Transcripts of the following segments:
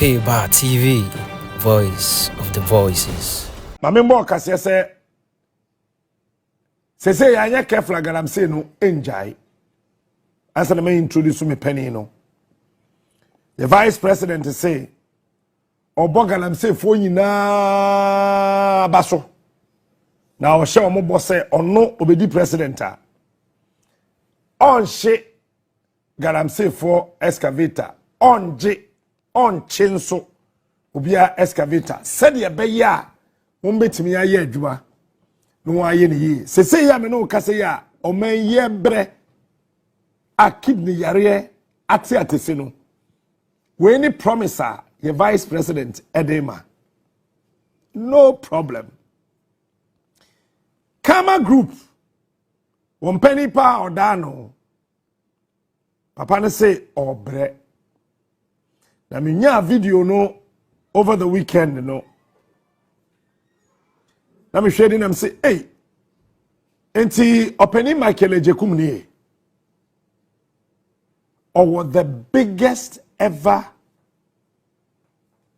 K-Bar TV, voice of the voices. Mamembo kase say anya careful Galamsey no enjai. Asa na me introduce me penny no. The vice president say obo Galamsey fo nyina baso. Na o hye omo bo say ono obedi president a. On hye Galamsey for excavator. On chinso obia excavator. Said ye be ya betimi aye adwuma no aye ne yi sese ya me no kase ya o man ye bre a kidney yare atese no we ni promiser ye vice president edema no problem. Kama group one penny pa odano papa ne say obre na me nya video no over the weekend no. Let me share them and say, hey, enti opening Michael Ejekum ni or the biggest ever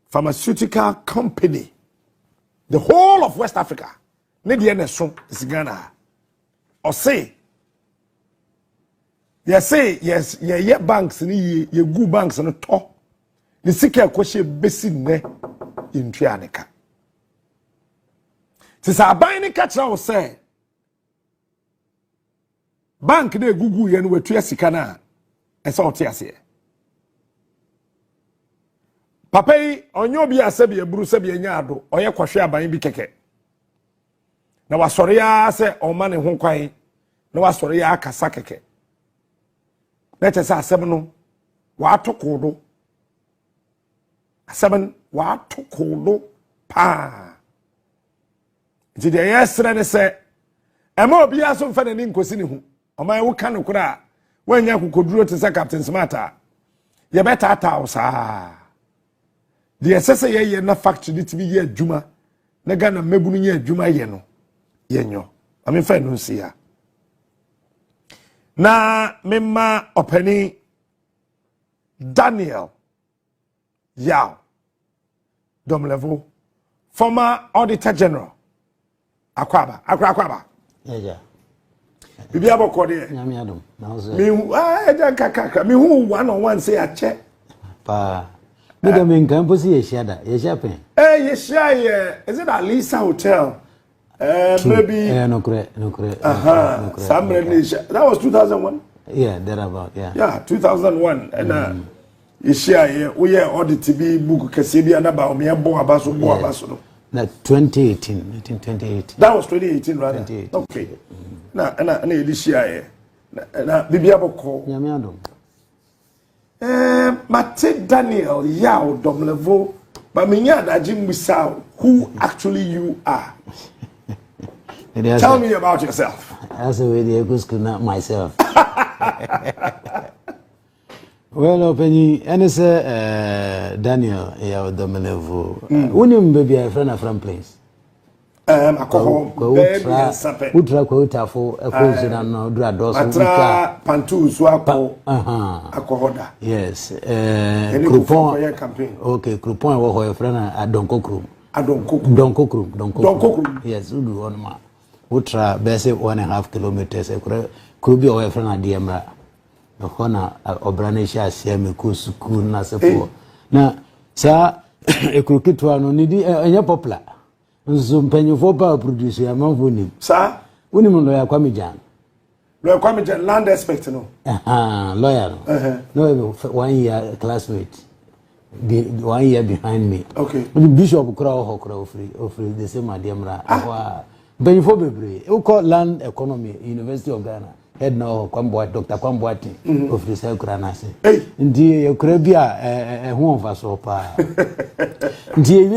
pharmaceutical company, the whole of West Africa. Ne di NSO is Ghana. Or say, yes, ye banks ni ye good banks no to. The sika kweshe besi ne in Trianica. Since I buy any catch now say bank de gugu yen we tuya sikana and so tiase. Papa onyo bi asabi eburu sabi nyado oye kwahwe aban bi keke. Na wasore ya se oma ne ho kwan na wasore ya akasa keke. Na chese asem no wa atokodo. Asem wa atokodo pa. Nti de yesre ne se ema obi aso mfa nani nkosi ne hu oman wo ka no kura wanya kokoduro te se Captain Smarta ye beta atawsa de sese ye na factory dit bi ye adwuma na Ghana mebunu ye adwuma ye no yenyo ami fa no nsia na memma opani Daniel Yao Domlevo former auditor general Akwaba. Yeah. Bibi abokode. Nyame adom. Na wo Me eja kaka. Me hu one on one say ache. Pa. Me dem nkan posi ye hia da. Ye hia pen. Ye hia ye. Is it Alisa Hotel? Maybe. No kure. That was 2001. Yeah, thereabout. Yeah, 2001 and ye hia ye. We ye audit bi book kese bi anaba o me bo abaso no. That 2018. That was 2018 rather. 2018. Okay. Na this year na bibi aboko. Nyame adom. Mate Daniel Yao Domlevo but me nya adaji mbisa who actually you are. Tell me about yourself. As a way the go school not myself. Well, Openi, and say Daniel Yao Domlevo. Unim baby a friend from place. Alcohol, Utra quota for a person and no drados. Atra Pantu Swap. Alcohoda. Yes. Coupon campaign. Okay, coupon or a friend at Donko Krum. Yes, we do one ma. Utra base 1.5 kilometers. Could be our friend at Diamra. The corner Obranesha Siam school Nasapo. Now, sir, a crooked one need a popular. Some penny for power producer among Wunim. Sir, Wunim lawyer Quamijan. Lawyer Quamijan, land expect no. Lawyer. No, 1 year classmate. 1 year behind me. Okay. The Bishop Crow free the same Adiamra. Penny for Bebre. You call land economy, University of Ghana. Head now, Dr. Kwamboati of the South Granasi. Indeed, your Caribbean, a home for so far. Indeed,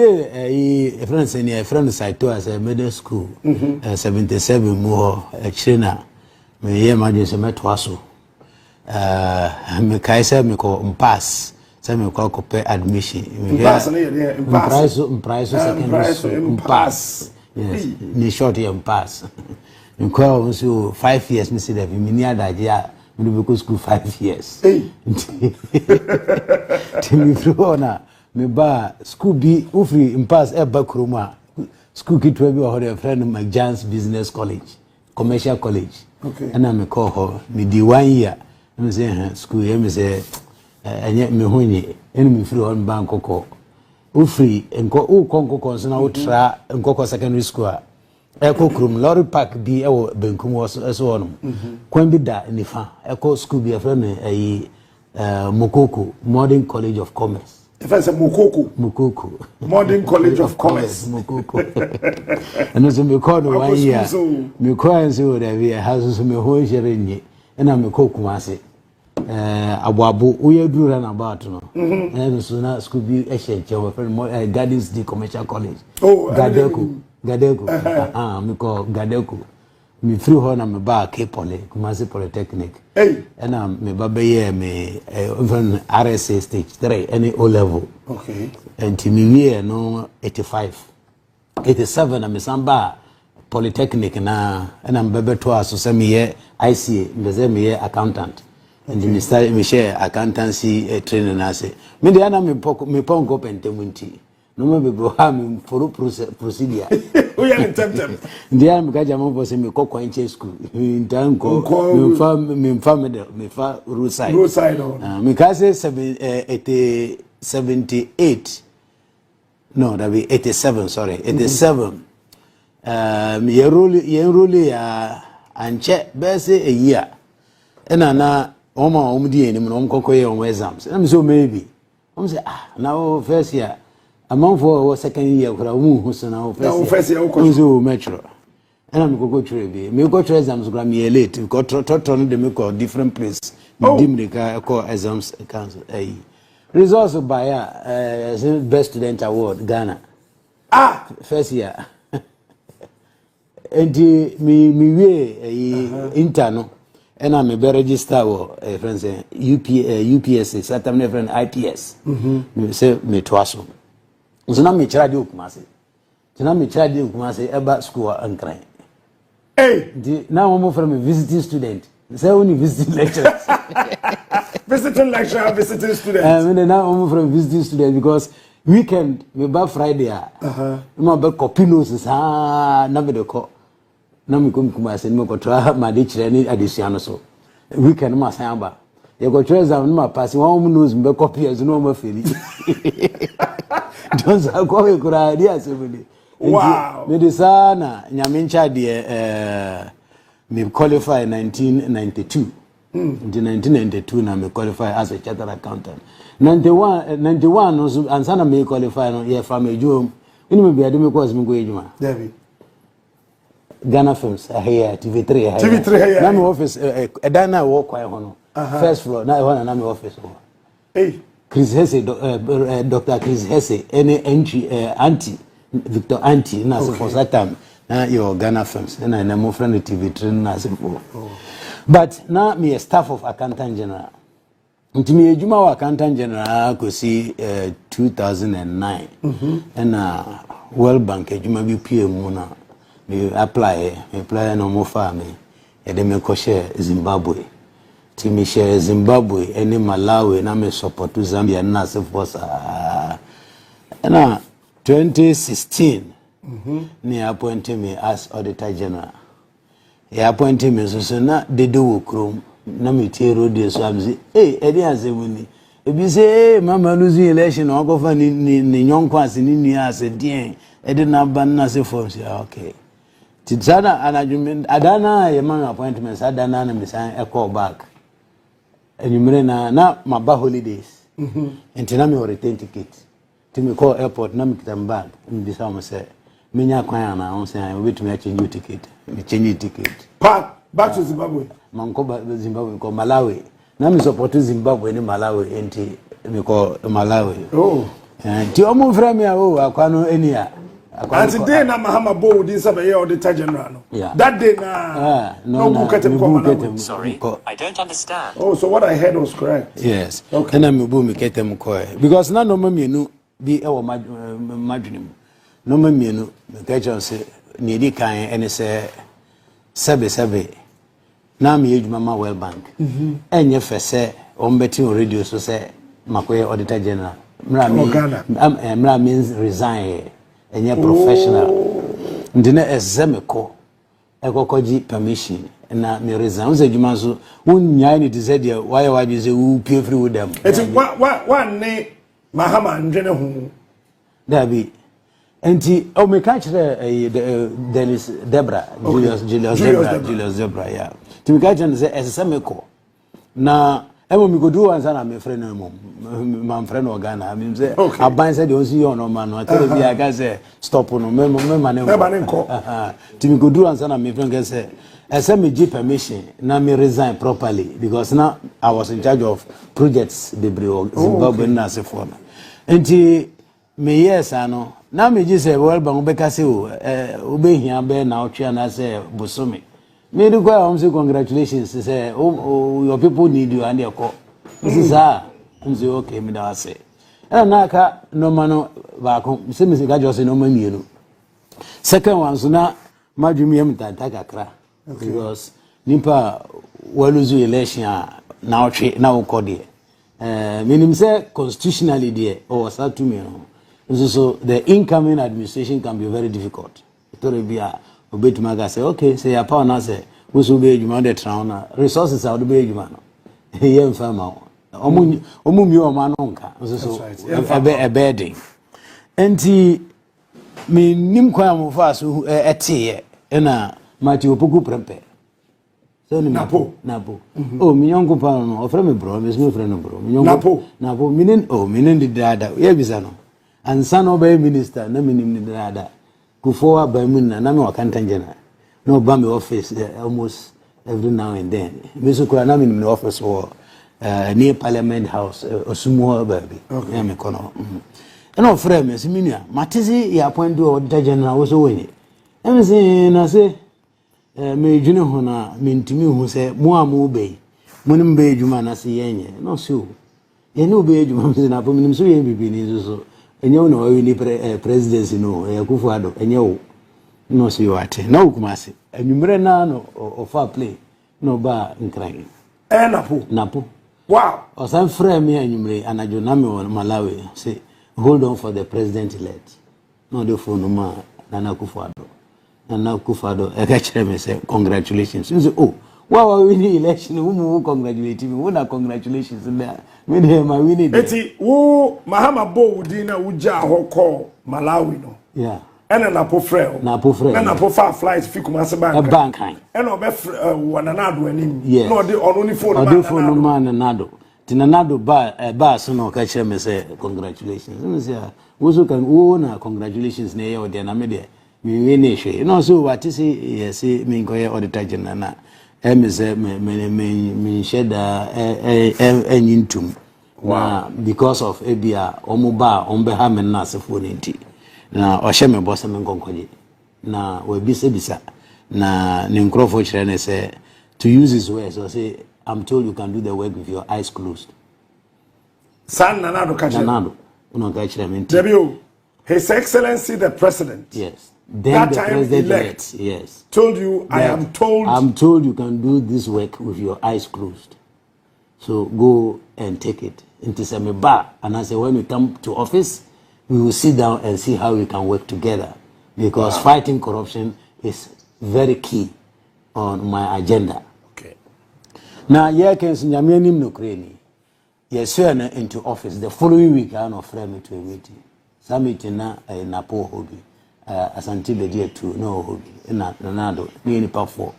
a friend sent a friend side to us a middle school, 77 more, a China. Me emergency metwaso. Me Kaiser me call pass. Some me call pay admission. Price second pass. Yes, ni short year pass. In call so 5 years, Mr. David, me near that year, we go school 5 years. Hey, me through na me ba school bi ufri impass e ba kroma school kitwa bi ho de friend McJohn's Business College Commercial College okay and me call ho me di 1 year me say school ye me say enye me honye enu me free on bank kokko ufri enko u konko so na utra enko secondary school eko krum lorry park bi e wo benkum wo so wono kwan bi da nifa eko school bi e friend ayi Mokoko Modern College of Commerce. If I say Mokoko Modern College of Commerce. Mokoko. And also me call the 1 year. Me call and say that we have me whole sharing. And I'm a Kumasi. Abu we do run about no. And so now school be a share our friend Gardens the Commercial College. Oh, Gadeko. Me call Gadeko. Me through her na me ba K-Poly Kumasi Polytechnic. Hey. And me ba be me even RSA stage 3 any O level. Okay. And to me no 85. 87 na me samba Polytechnic na I'm bebe to aso se me ICA me me accountant. And me start me share accountancy training na se. Me dey na me ponko pentemunti. No me be ha me for procedure. We are in temtem. Ndia mkaja mambo se me kokwa nche school. Ntanko me fa roadside. Roadside. Me ka say 78. No, that be 87, sorry. 87. Me enroll ya anche be say a year. Na oma di enim no mkokoye on exams. Na me so maybe. Say now first year among for second year kura hu so na first year so metro and I'm go try be me go try exams go me late because turn them go different place dim the call exams council results by best student award Ghana first year and me we interno and I'm a register friends UPSC certain friend IPS me say me twaso so na me chira de Kumasi. Na me chira de Kumasi eba school ankran. Hey, now I'm from a visiting student. Say only visiting lecturers. Visiting lecturer, visiting student. Now I'm from visiting student because weekend me ba Friday me ba copy notes na me de ko. Na me kom Kumasi me ko tra ma de chira ni adesua so. Weekend ma san ba. You go try exam no pass one knows me copy as no ma feli. Don't say go kura idea sebuli. Wow. Me de sana nyamincha de me qualify 1992. In 1992 na me qualify as a chartered accountant. 91 no ansana me qualify no ye from ejum. Ini me biade me course me go ejuma. David. Ghana Films here TV3 here. TV3 here. Na me office edana wo kwai hono. First floor na one na me office ho. Hey. Chris Hesse Dr. Chris Hesse any entry auntie Victor auntie na say for that time na your Ghana Films na my friend TV3 na say for. But now me a staff of accountant general. Ntimi ejuma wa accountant general ko si 2009. And World Bank ejuma bi PM na me apply no mo fa me e de me ko share Zimbabwe. Timi share Zimbabwe any Malawi na me support Zambia na se forsa. Na 2016 ni appoint me as auditor general. He appointed me so na they do krom na me tero dey so am say edi azemuni e bi say mama lose election o go fa ni nyonko ase ni nua ase den edi na ban na say for say okay titsana anadwumen adana ye man appointments adana na me san e call back enyumre na maba holidays entina me return ticket to me call airport na me kitam bag me say am say menya kwan na on say we to me change ticket me change ticket back to Zimbabwe manko Zimbabwe ko Malawi na me support Zimbabwe ni Malawi enti me ko Malawi ti omo frɛ me akwa no enia and today na Mahama bo din sabe ye auditor general no that day no Malawi. Sorry, I don't understand. Oh, so what I heard was correct. Yes. Okay. Na me bo me ketem ko because na no mamienu bi e wo madwenem no mamienu me ka chance ni di kan ene se sebe na me edwuma World Bank enye fese on betting radio so say makoye auditor general Mra means resign and you're professional. Ndine ezemeko ekokoji permission na me resign. Unse juma so unya ni say there why you say who pay free with them. It's one ne Mahama ndwene hu. Dabi. Enti o me catch Dennis Debra Julius Debra yeah. To me catch say ezemeko na emo mi go do answer na me friend no my friend Ghana I mean say aban say dey see you no man no tell me I say stop no me man nko to me go do answer na me friend say ese me give permission na me resign properly because now I was in charge of projects Bebre Zimbabwe na se for enti me yes ano na me ji say well ba be ka say o be hia be na o twa na say bosome me do go say congratulations say your people need you and your call this is say okay me da say na ka no mano ba ko say me ga just no ma mienu second one so na madwumi am tanta kakra because nipa waluzu election na o twe na o ko de meaning say constitutionally there or start to me so the incoming administration can be very difficult to be Obetuma say okay say your power now say we should be ejuma de trauna resources are be ejuma no here mfama omumi o ma no nka so a bedding enti me nim kwa mo fa so etiye na mati opoku prempe so ni napo oh mi yonko pa no ofre me bro me so friend no bro mi yonko napo minen di dada ye bisa no ansa no be minister na minim ni dada Kufoa by Munna, Nami or Cantanjana. No bummy office almost every now and then. Miss Kuranam in the office or near Parliament House or small baby. Okay, and no friend, Miss Minia. Matizi, ya point to or Tajana was away. And I say, May Junior Hona mean to me who say, Moamu Bay, Munum Bay Jumana Siene, no so. You know, Bay Jumans in Apomim, so you be so. Enyo no we ni presidency no Akufo-Addo enyo no so yate na okumase anwumre na no ofa play no ba nkran napo wow osan frame me anwumre anajo na me Malawi say hold on for the president elect no the phone no ma na Akufo-Addo e ka kire me say congratulations so oh wow we ni election who congratulate me who na congratulations there me dey my winning eti wo Mahama bo udina uja hoko Malawi no yeah ena na po frɛ na po fa flight fi Kumasi bank ena obe wananado anim no de ono ni phone man nanado tinanado ba so no ka kire me say congratulations me say wo so kan wo na congratulations na ye ode na me de me win hwe no so what say yes me nkoye auditor general na say me sheda enyintum wow because of ebia omuba ombe ha me na asefo nti na ohye me boss me nkonkoje na we bisa na ne nkrofo kire ne say to use his words so say I'm told you can do the work with your eyes closed san nanado ka kire nanado uno ka kire me nti His Excellency the President yes then that the president yes told you I'm told you can do this work with your eyes closed so go and take it into some bar and I say when we come to office we will sit down and see how we can work together because fighting corruption is very key on my agenda okay now here can nyame nim no kreni yes into office the following week I no frame me to a meeting summit na napo hobi asante bedia to no hobi na nanado ni pa for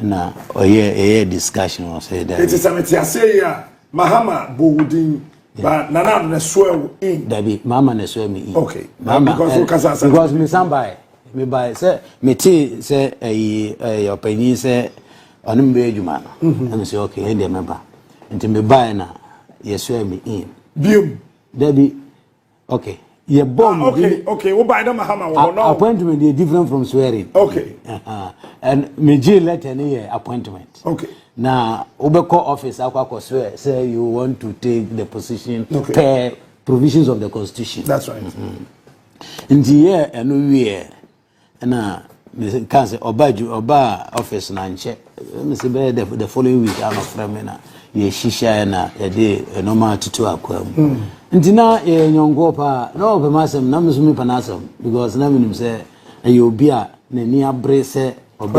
na oye discussion on say that it is summit ya say ya Mahama Bowudin but nanado na swear in Dabi mama na swear me in okay mama because me sambai me buy say me ti say your penny say onim be adwuma no and say okay and remember until me buy na you swear me in biom Dabi okay yeah, okay. What by the Mahama? No. Appointment is different from swearing. Okay. And me jail letter any appointment. Okay. Now, Obeko office, I swear, say you want to take the position per provisions of the Constitution. That's right. In the year and we and can say Oba office na nche. Me say the following week I'm a friend ye shisha na ye de normal tutu akwa mu ntina ye nyongo pa no pe masem na msumi pa nasem because na minim say e obi a na ni abre say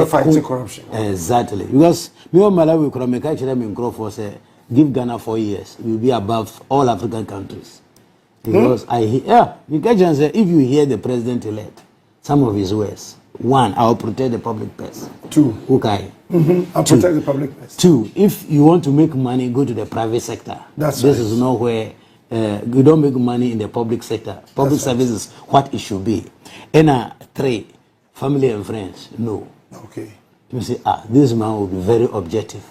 fighting corruption. Exactly. Because me o Malawi kura me ka chere me nkrofo say give Ghana 4 years, we will be above all African countries. Because you can say if you hear the president elect, some of his words. 1, I will protect the public purse. 2, okay. I'll protect the public purse. 2, if you want to make money, go to the private sector. This is not where you don't make money in the public sector. Public service is what it should be. And 3, family and friends. No. Okay. You say, this man will be very objective.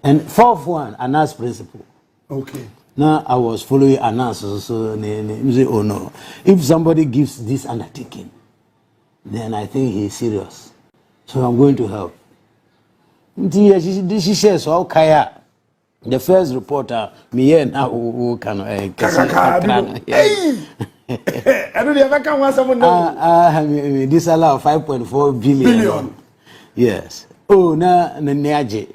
And 4th one, Anas principle. Okay. Now I was following Anas, so you say, oh no. If somebody gives this undertaking, then I think he's serious. So I'm going to help. She says, okay, the first reporter, me now who can I don't ever come once someone this allow 5.4 billion. Yes. Oh, na neaje.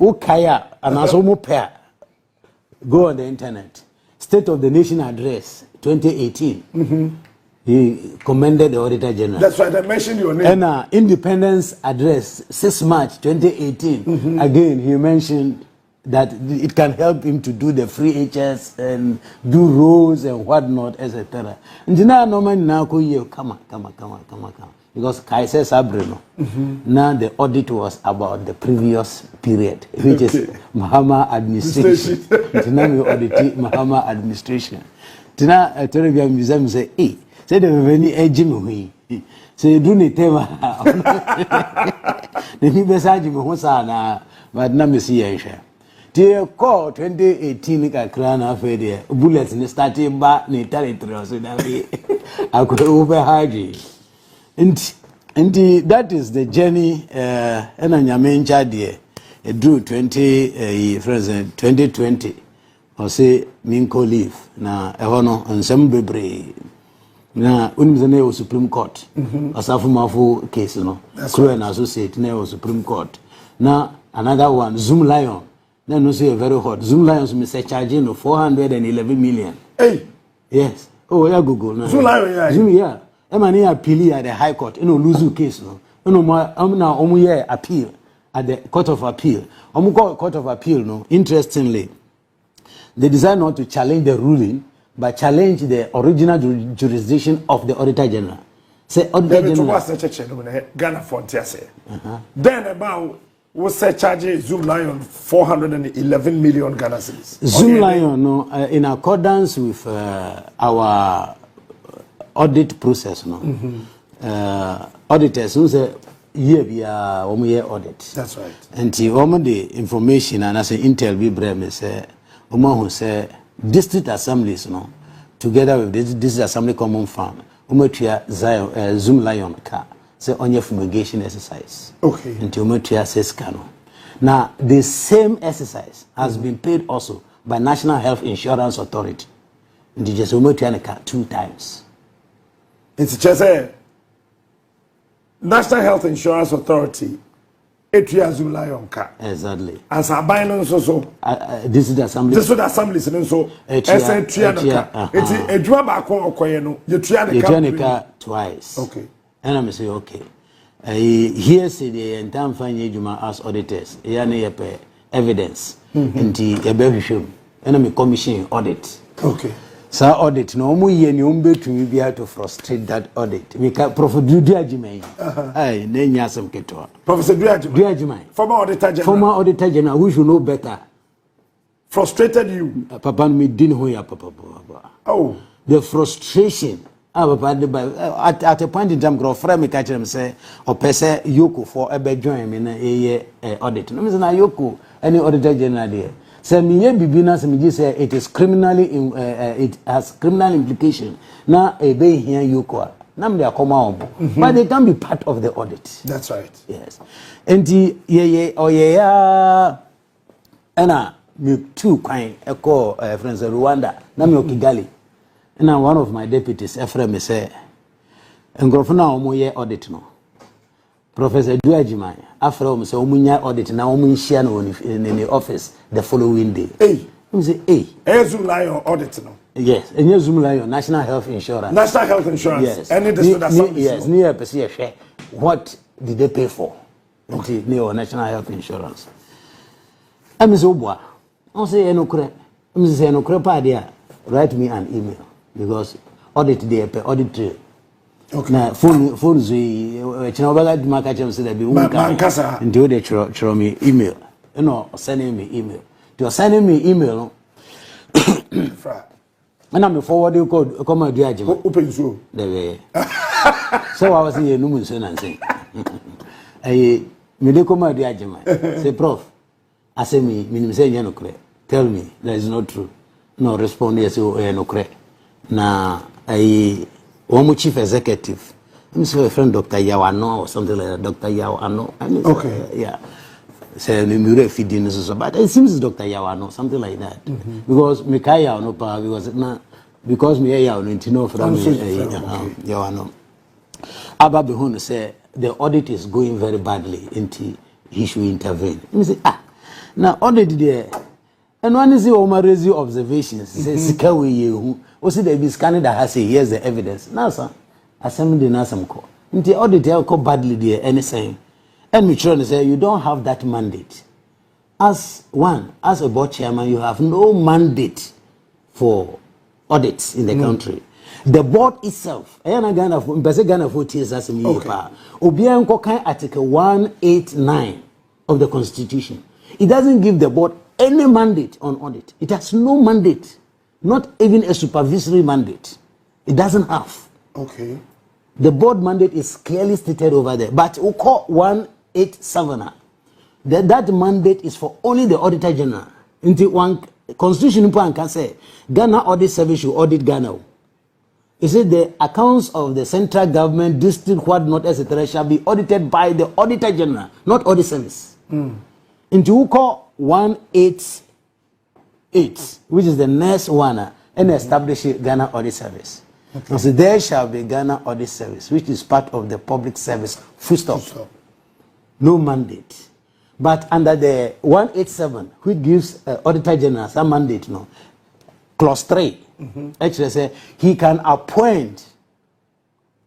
Ukaya anasomo pair. Go on the internet. State of the Nation Address 2018. He commended the Auditor General. That's why I mentioned your name. And Independence Address 6 March 2018. Again, he mentioned that it can help him to do the free HS and do roads and whatnot, etc. And now no man now come on. Because Kaise Sabrino. Now the audit was about the previous period, which is Mahama administration. Now we audit Mahama administration. Now I tell you, museum say, hey, say the very edging say do ni tema. The people say me hosa but na me see yensha. The call 2018 ka krana fe there bullets ni starting ba ni territory so that we I could over haji. And that is the journey and anyamencha there drew 2020 or say minko leave na ehono nsem bebre na unimzane o Supreme Court asafu mafu case no crew na associate na o Supreme Court na another one Zoom Lion na no say very hot Zoom Lions me say charging no 411 million. Hey, yes, oh yeah, Google na Zoom Lion, yeah. Zoom, yeah. Emani appeal at the High Court. You know, lose case. No, now appeal at the Court of Appeal. Court of Appeal. No, interestingly, they decided not to challenge the ruling, but challenge the original jurisdiction of the Auditor General. Say Auditor General. Ghana Frontier say. Then about was charging Zoom Lion 411 million Ghana cedis. Zoom Lion, no, in accordance with our audit process, no. Auditors who say year audit. That's right. And the information and as an intel we bring say who say district assemblies, no, together with this district assembly common fund, Zoom Lion car say on your fumigation exercise. Okay. And says cano. Now the same exercise has been paid also by National Health Insurance Authority. And just 2 times. It's just a National Health Insurance Authority. Zoom Lion car. Exactly. As a binding so. This is the assembly. This is the assembly. So, as a triana. It's a drawback or coyano. You triana twice. Okay. And I'm say okay. Here say the entire fine Juma as auditors. Here evidence. And the and I'm commission audit. Okay. So audit no mu ye ni umbe to be able to frustrate that audit. We can Professor Duajimai. Ai na nya asem keto. Professor Duajimai. Former Auditor General who should know better. Frustrated you. Papa me din ho ya papa. Oh, the frustration. Papa at a point in time grow friend me catch them say or pese yoko for ebe join me na audit. No me say na yoko any Auditor General there. Say say it is criminally it has criminal implication. Now a bay here you call. Now they are come but they can be part of the audit. That's right. Yes. And and me too kind call friends Rwanda. Now me Kigali. And one of my deputies, Ephraim, say, and go for now audit no. Professor Duajimai, after home say omunya audit na share no in the office the following day. Hey. Me say hey. Zoom lion audit no. Yes, and Zoom lion national health insurance. National health insurance. Yes. Any this that yes, near person share. What did they pay for? Okay. Near national health insurance. I me say oboa. I say no kure. I say no kure pa dia. Write me an email because audit dey pay audit trail. Okay. Na phone zui china obaga dimaka chem say that be mankasa ndio dey chiro me email. You know, sending me email. You're sending me email. And I'm forward you code come do agent. Open so. There. So I was here no mun say and say. Me dey come do agent. Say prof. I say me say no clear. Tell me that is not true. No respond yes no clear. Na one chief executive. I'm say friend Dr. Yawano or something like that. Dr. Yawano. I mean, okay. Yeah. Say me feeding so but it seems Dr. Yawano something like that. Because me kai no pa because me Yawano no from Yawano. Aba Behun say the audit is going very badly into he should intervene. Me say now audit there and one is the raise observations say sika we you o see there be scanning that has say here's the evidence. Now sir assembly na some call. Into audit there go badly there anything. And me trying to say you don't have that mandate. As a board chairman, you have no mandate for audits in the country. The board itself, Ghana for tears as me Article 189 of the Constitution. It doesn't give the board any mandate on audit. It has no mandate, not even a supervisory mandate. It doesn't have. Okay. The board mandate is clearly stated over there, but we call 187. That mandate is for only the Auditor General. Into one constitution can say Ghana Audit Service should audit Ghana. It said the accounts of the central government, district, what not, etc., shall be audited by the Auditor General, not Audit Service. Into we call 188, which is the next one, and establish Ghana Audit Service. Okay. So there shall be Ghana Audit Service, which is part of the public service. Full stop. No mandate. But under the 187, which gives Auditor General some mandate, no, clause 3, actually say he can appoint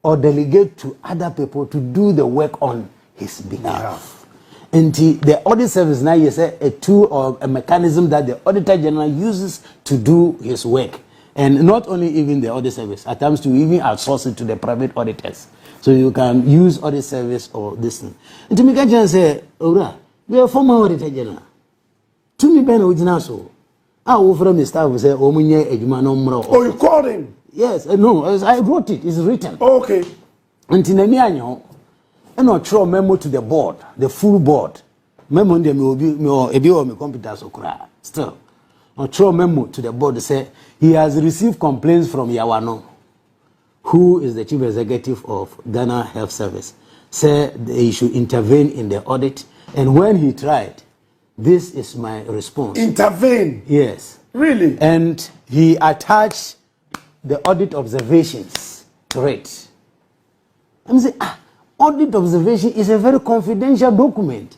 or delegate to other people to do the work on his behalf. And the Audit Service now is a tool or a mechanism that the Auditor General uses to do his work. And not only even the audit service, at times to even outsource it to the private auditors. So you can use audit service or this thing. And to me, I just say, Ora, we are former auditor general. To me, Ben original so. I will from the staff say, oh, you called him? Yes, no, I wrote it. It's written. Okay. And in the and I throw a memo to the board, the full board. Memo them will be me computers or still. I throw a memo to the board to say he has received complaints from Yawano, who is the chief executive of Ghana Health Service, said he should intervene in the audit. And when he tried, this is my response. Intervene? Yes. Really? And he attached the audit observations to it. I'm saying, audit observation is a very confidential document.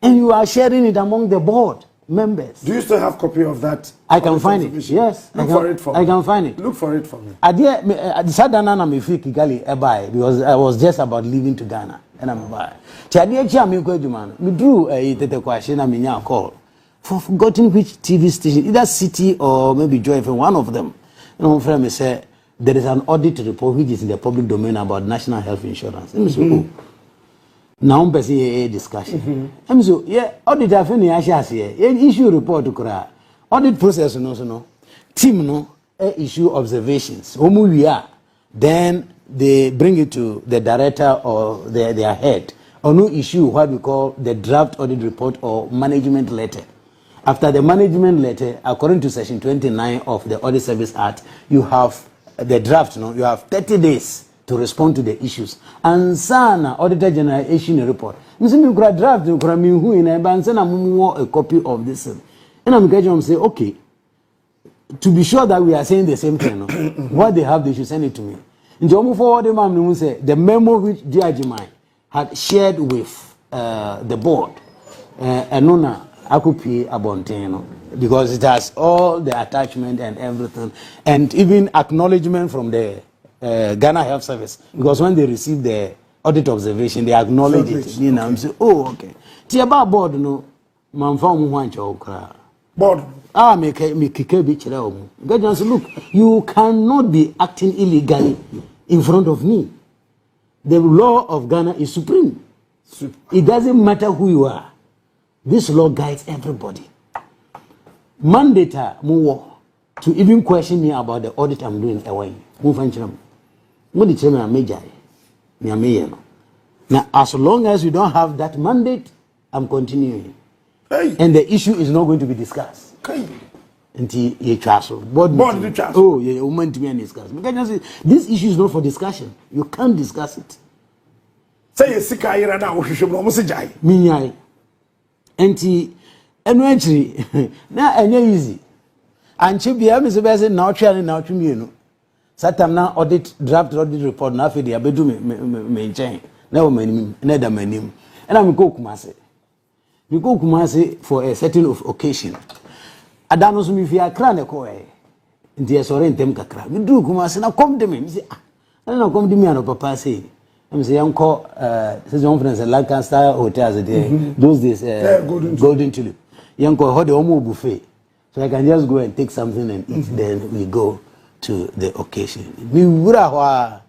And you are sharing it among the board members. Do you still have a copy of that? I can find it. Yes. Look for it for me. I can find it. Look for it for me. I decided because I was just about leaving to Ghana. And I'm by. Me drew a question and I call for forgotten which TV station, either City or maybe Joy FM, one of them. And one friend said there is an audit report which is in the public domain about national health insurance. And so, now I'm a discussion. And so, yeah, audit issue report to cry. Audit process no. Team no issue observations. We are. Then they bring it to the director or their head. Or no issue what we call the draft audit report or management letter. After the management letter, according to section 29 of the Audit Service Act, you have the draft, you have 30 days to respond to the issues. And sana Auditor General issuing a report. You see me draft, you can who in a band, send a copy of this. And I'm going to say, okay, to be sure that we are saying the same thing, what they have, they should send it to me. In Jomu forward, the memo which DRG had shared with the board, and I could pay Abonteno because it has all the attachment and everything, and even acknowledgement from the Ghana Health Service, because when they receive the audit observation, they acknowledge it. You know, I'm saying, oh, okay. Tiaba board no, manfa okra. Board. Make look, you cannot be acting illegally in front of me. The law of Ghana is supreme. It doesn't matter who you are. This law guides everybody. Mandate to even question me about the audit I'm doing away. Now, as long as you don't have that mandate, I'm continuing. Hey. And the issue is not going to be discussed. Hey. Until you transfer. Oh, yeah, woman to me and discuss. Because this issue is not for discussion. You can't discuss it. Say a sick eye and now, Minyai. And actually, now and easy. And she be a Miss now trying now to me, you know. Satam now draft audit report now for the abedu maintain. Now, neither my name. And I'm go Kumasi. We go Kumasi for a certain occasion. Adanos mi fi akra ne ko e nti esore ntem kakra mi du kuma se na come to me mi say na come to me and papa say am say yanko say conference Lancaster hotels there those days golden tulip yanko ho de omo buffet so I can just go and take something and eat then we go to the occasion we wura ho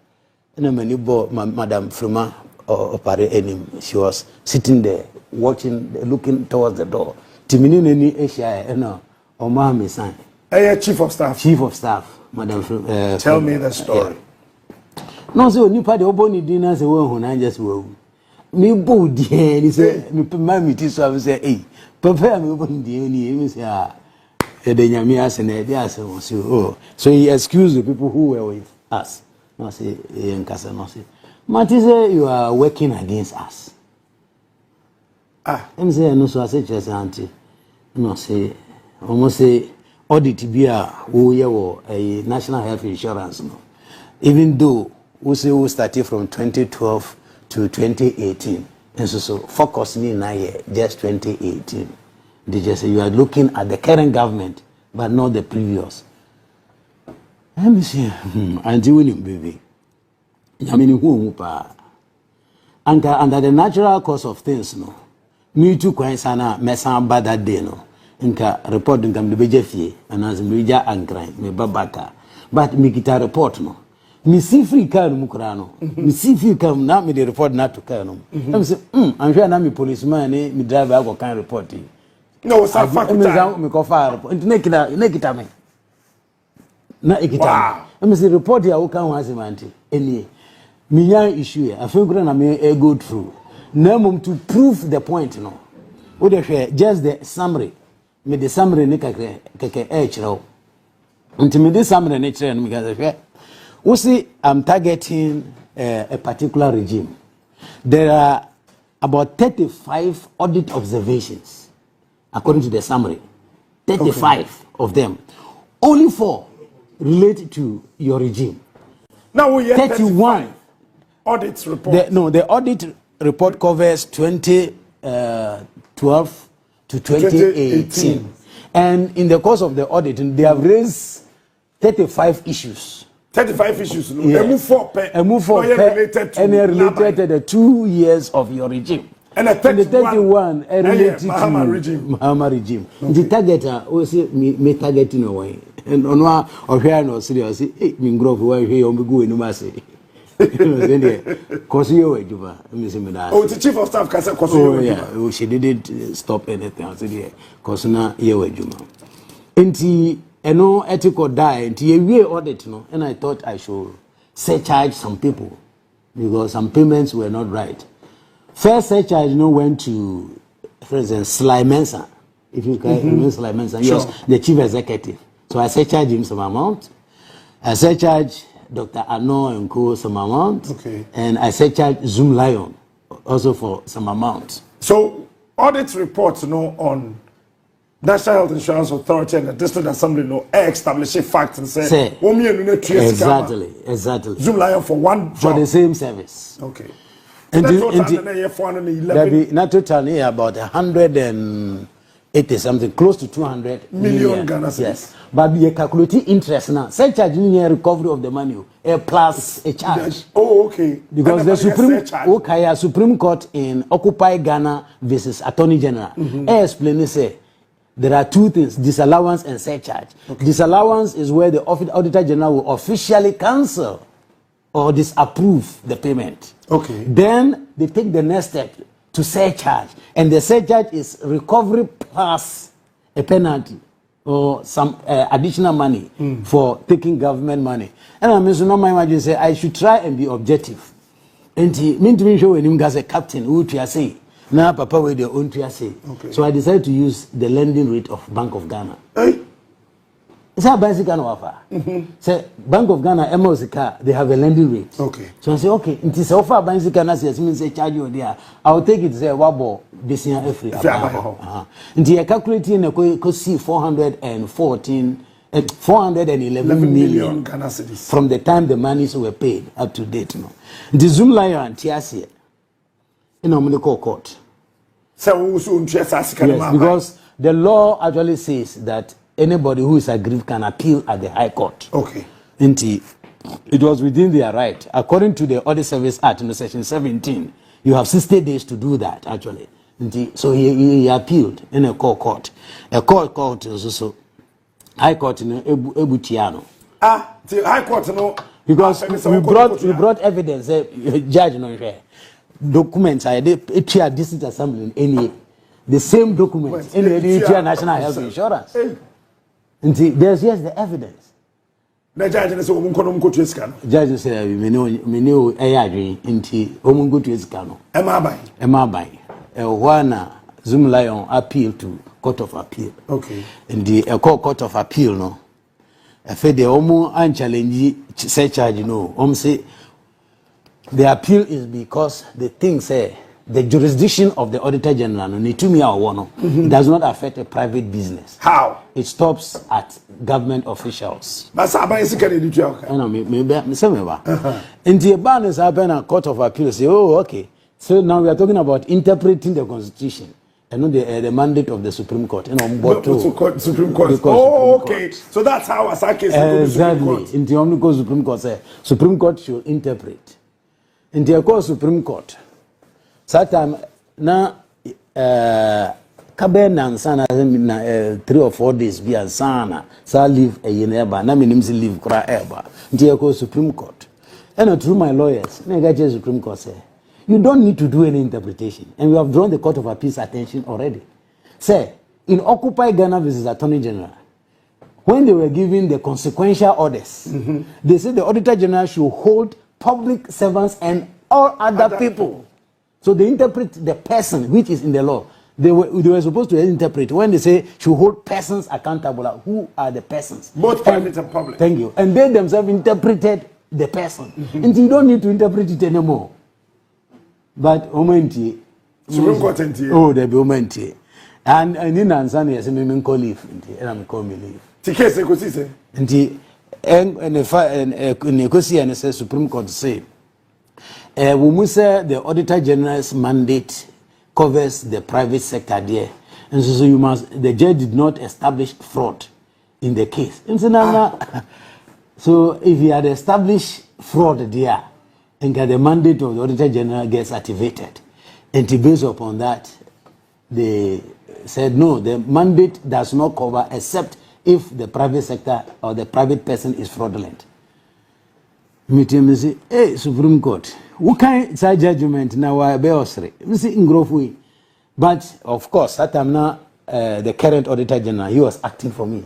na mani bo madam Fruma opare enim she was sitting there watching looking towards the door timini nani asia no Mahama sign. Chief of staff. Chief of staff, Madam. Tell me the story. Yeah. No, so you part the Oboni dinner say who I just wo. Me bo die ni say me mama ti so am say eh papa me Oboni die ni me say e de nyame ase na e ase wo say oh so he excused the people who were with us. No say en kasa no say Mati say you are working against us. Em say no so say chese auntie. No say almost say audit be a a national health insurance no. Even though we say we started from 2012 to 2018 and so focus in na year just 2018 they just say you are looking at the current government but not the previous. Let me see Auntie William baby yamini hu pa under the natural course of things no me too kwan sana mesa bad that day no nka report nka mbeje fie anazi mbeja ankran me babaka but me kita report no me si free car mu kra no me si free car na me the report na to car no am say anhwe na me policeman ni me driver go kan report no sa fact me ko fa report ne kita me na ikita am say report ya wo kan ho asemanti eni me yan issue ya afenkura na me go through na mum to prove the point no wo de hwe just the summary me the summary ne keke chiro until me the summary ne chiro no because we see I'm targeting a particular regime. There are about 35 audit observations according to the summary. 35 of them. Only 4 relate to your regime. Now we have 31 audit report. The audit report covers 2012 to 2018. And in the course of the audit, they have raised 35 issues. 35 issues. No? Yeah. A move for related to the 2 years of your regime. And the 31 related to Mahama regime. Okay. The target, we say me targeting away. And on one or here no serious, hey, me growth where here on go in Umasi. Cause you Juba. Oh, the chief of staff Kasa Cause yeah, she didn't stop anything. I said, yeah, cause now you Juba. Inti no ethical die, inti we audit no, and I thought I should surcharge some people because some payments were not right. First surcharge went to, for instance, Sly Mensa. If you can Sly Mensa, he was the chief executive. So I surcharged him some amount. I surcharged Dr. Ano and Co. some amount. Okay. And I surcharged Zoom Lion also for some amount. So audit reports on National Health Insurance Authority and the District Assembly establish facts and say exactly. Zoom Lion for the same service. Okay. And the 411 not totally about 180 something, close to 200 million Ghana cedis. Yes, but we calculate interest now. Surcharge in recovery of the money, plus a charge. Oh, okay. Because the Supreme Court in Occupy Ghana versus Attorney General explain say there are two things: disallowance and surcharge. Okay. Disallowance is where the Auditor General will officially cancel or disapprove the payment. Okay. Then they take the next step to surcharge, and the surcharge is recovery plus a penalty or some additional money for taking government money. And I mean, so now my imagine say I should try and be objective. And he mean to me show when him as a captain who to say now papa with their own to say. Okay. So I decided to use the lending rate of Bank of Ghana. Hey. It's a basic kind of offer. Say Bank of Ghana, MOSICA, they have a lending rate. Okay. So I say, okay, it is offer Bank of Ghana says means say charge you there. I'll take it say wabo this year every. And the calculating a see 411 million Ghana cedis from the time the monies were paid up to date. No. The Zoom Lion and TSC in a medical court. So yes, because the law actually says that anybody who is aggrieved can appeal at the High Court. Okay. It was within their right. According to the Audit Service Act, in section 17, you have 60 days to do that, actually. So he appealed in a court. A court is also High Court in Ebutiano. The High Court, no. Because we brought evidence, judge, no, documents, I did a district assembly in any. The same documents in the National Health Insurance. And there's just the evidence. The judge said, judge said, we know AI into Omungo to Escano. Emabai. One Zoom Lion appeal to Court of Appeal. Okay. And the Court of Appeal, no. I said the Omo and challenge say charge, no. Say the appeal is because the thing say the jurisdiction of the Auditor General it does not affect a private business. How? It stops at government officials. But maybe in the ban is happening at Court of Appeal say, oh, okay. So now we are talking about interpreting the Constitution and not the mandate of the Supreme Court. Supreme Court. Oh, okay. So that's how Asake is exactly. In the Omnico Supreme Court say Supreme Court should interpret. In the Supreme Court. Satam na kabe na sana 3 or 4 days be ansana sa leave a yeneba na minimum leave kra eba nti Supreme Court and through my lawyers na ga Supreme Court say you don't need to do any interpretation, and we have drawn the Court of Appeal's attention already. Say in Occupy Ghana versus Attorney General, when they were giving the consequential orders, they said the Auditor General should hold public servants and all other people. So they interpret the person which is in the law. They were supposed to interpret when they say should hold persons accountable. Who are the persons? Both private and public. Thank you. And they themselves interpreted the person. And you don't need to interpret it anymore. But Supreme Court oh, there be Omenti. And in Ansani, yes, I call leave. And I'm calling leave. Tikese Kosise. And the Supreme Court say, we say the Auditor General's mandate covers the private sector there, and so you must. The judge did not establish fraud in the case. And so if he had established fraud there, and the mandate of the Auditor General gets activated, and based upon that, they said no, the mandate does not cover except if the private sector or the private person is fraudulent. Meeting say, hey, Supreme Court, what kind of judgment now? I be osre. See in Grofwe, but of course, that time now the current Auditor General, he was acting for me,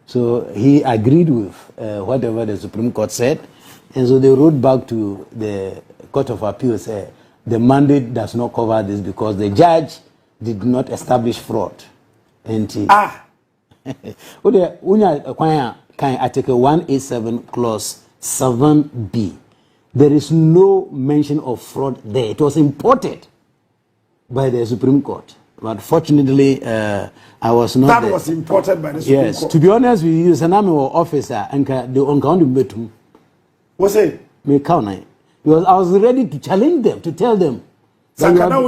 so he agreed with whatever the Supreme Court said, and so they wrote back to the Court of Appeal say the mandate does not cover this because the judge did not establish fraud. And Article 187 clause 7B. There is no mention of fraud there. It was imported by the Supreme Court. But fortunately, I was not. That was imported by the Supreme Court. Yes, to be honest with you, an army officer and the uncounted betum. What's it? Me count Because I was ready to challenge them, to tell them. And I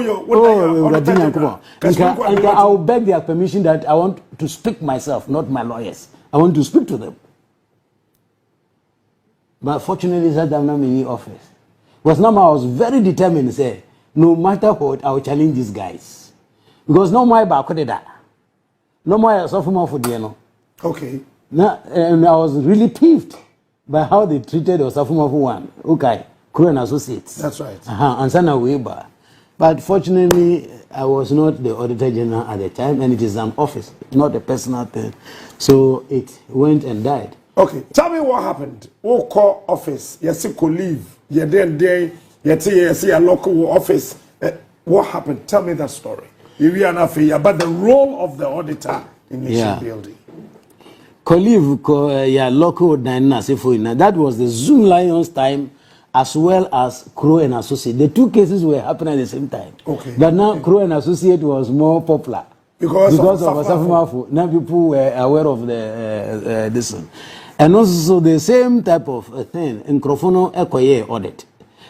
will beg their permission that I want to speak myself, not my lawyers. I want to speak to them. But fortunately, that I'm not in the office. Because now I was very determined to say, no matter what, I will challenge these guys. Because no more about that. No more sophomore for the Okay. Now, and I was really peeved by how they treated the sophomore for one. Okay, Crew and Associates. That's right. And Sana Weber. But fortunately, I was not the Auditor General at the time, and it is an office, not a personal thing. So it went and died. Okay, tell me what happened. What call office? Yes, you could leave. You then day. You see a local office. What happened? Tell me that story. You are not about the role of the auditor in the building. Colleague, local that was the Zoom Lions time, as well as Crow and Associate. The two cases were happening at the same time. Okay. But now Crow and Associate was more popular because of Safumafu. Now people were aware of the this one. And also the same type of thing in Crofono Ekoye audit.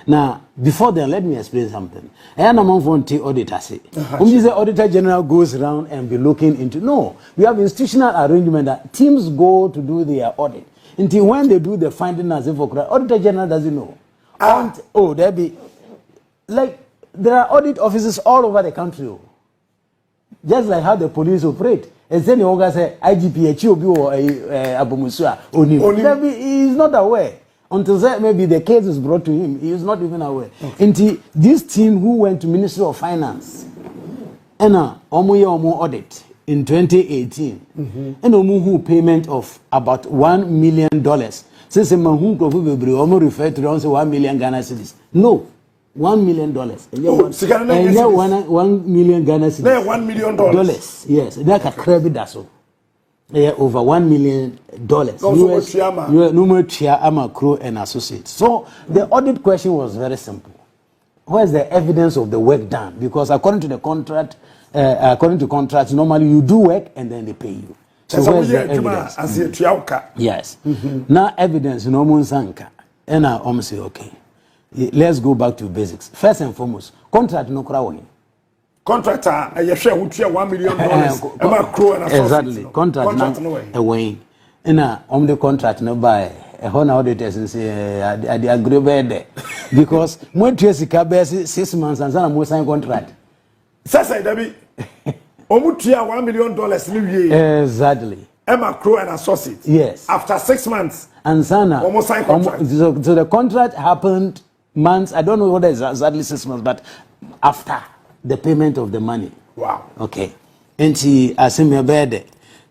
Now, before then, let me explain something. I am among the auditor. The Auditor General goes around and be looking into. No, we have institutional arrangement that teams go to do their audit. Until when they do the finding as if Auditor General doesn't know. There be like there are audit offices all over the country. Just like how the police operate. And then the Oga say IGP Echiobi or Abomusua Oni. He is not aware. Until maybe the case is brought to him, he is not even aware. Okay. Until this team who went to Ministry of Finance, and Omo audit in 2018, and who payment of about $1 million. Since a man who Omo referred to $1 million Ghana cedis. No, $1 million. $1 million Ghana cedis. $1 million. Yes, that's a credit that's all. Over $1 million. US Crow and Associates. So the audit question was very simple. Where's the evidence of the work done? Because according to the contract, normally you do work and then they pay you. So where's the evidence? Yes. Now evidence, no Monsanka. And I say, okay, let's go back to basics. First and foremost, contract no crowing. Contractor, you share with $1 million. Crow and exactly. Contract away. And the contract no buy a honor auditors and say at the agreement because when Jessica 6 months and then I'm sign contract. Sasa Debbie, Omutia $1 million. Exactly. Emma Crow and Associates. Yes. After 6 months. And Sana almost signed contract. So the contract happened months. I don't know what is exactly 6 months, but after the payment of the money. Wow. Okay. And she assume bed.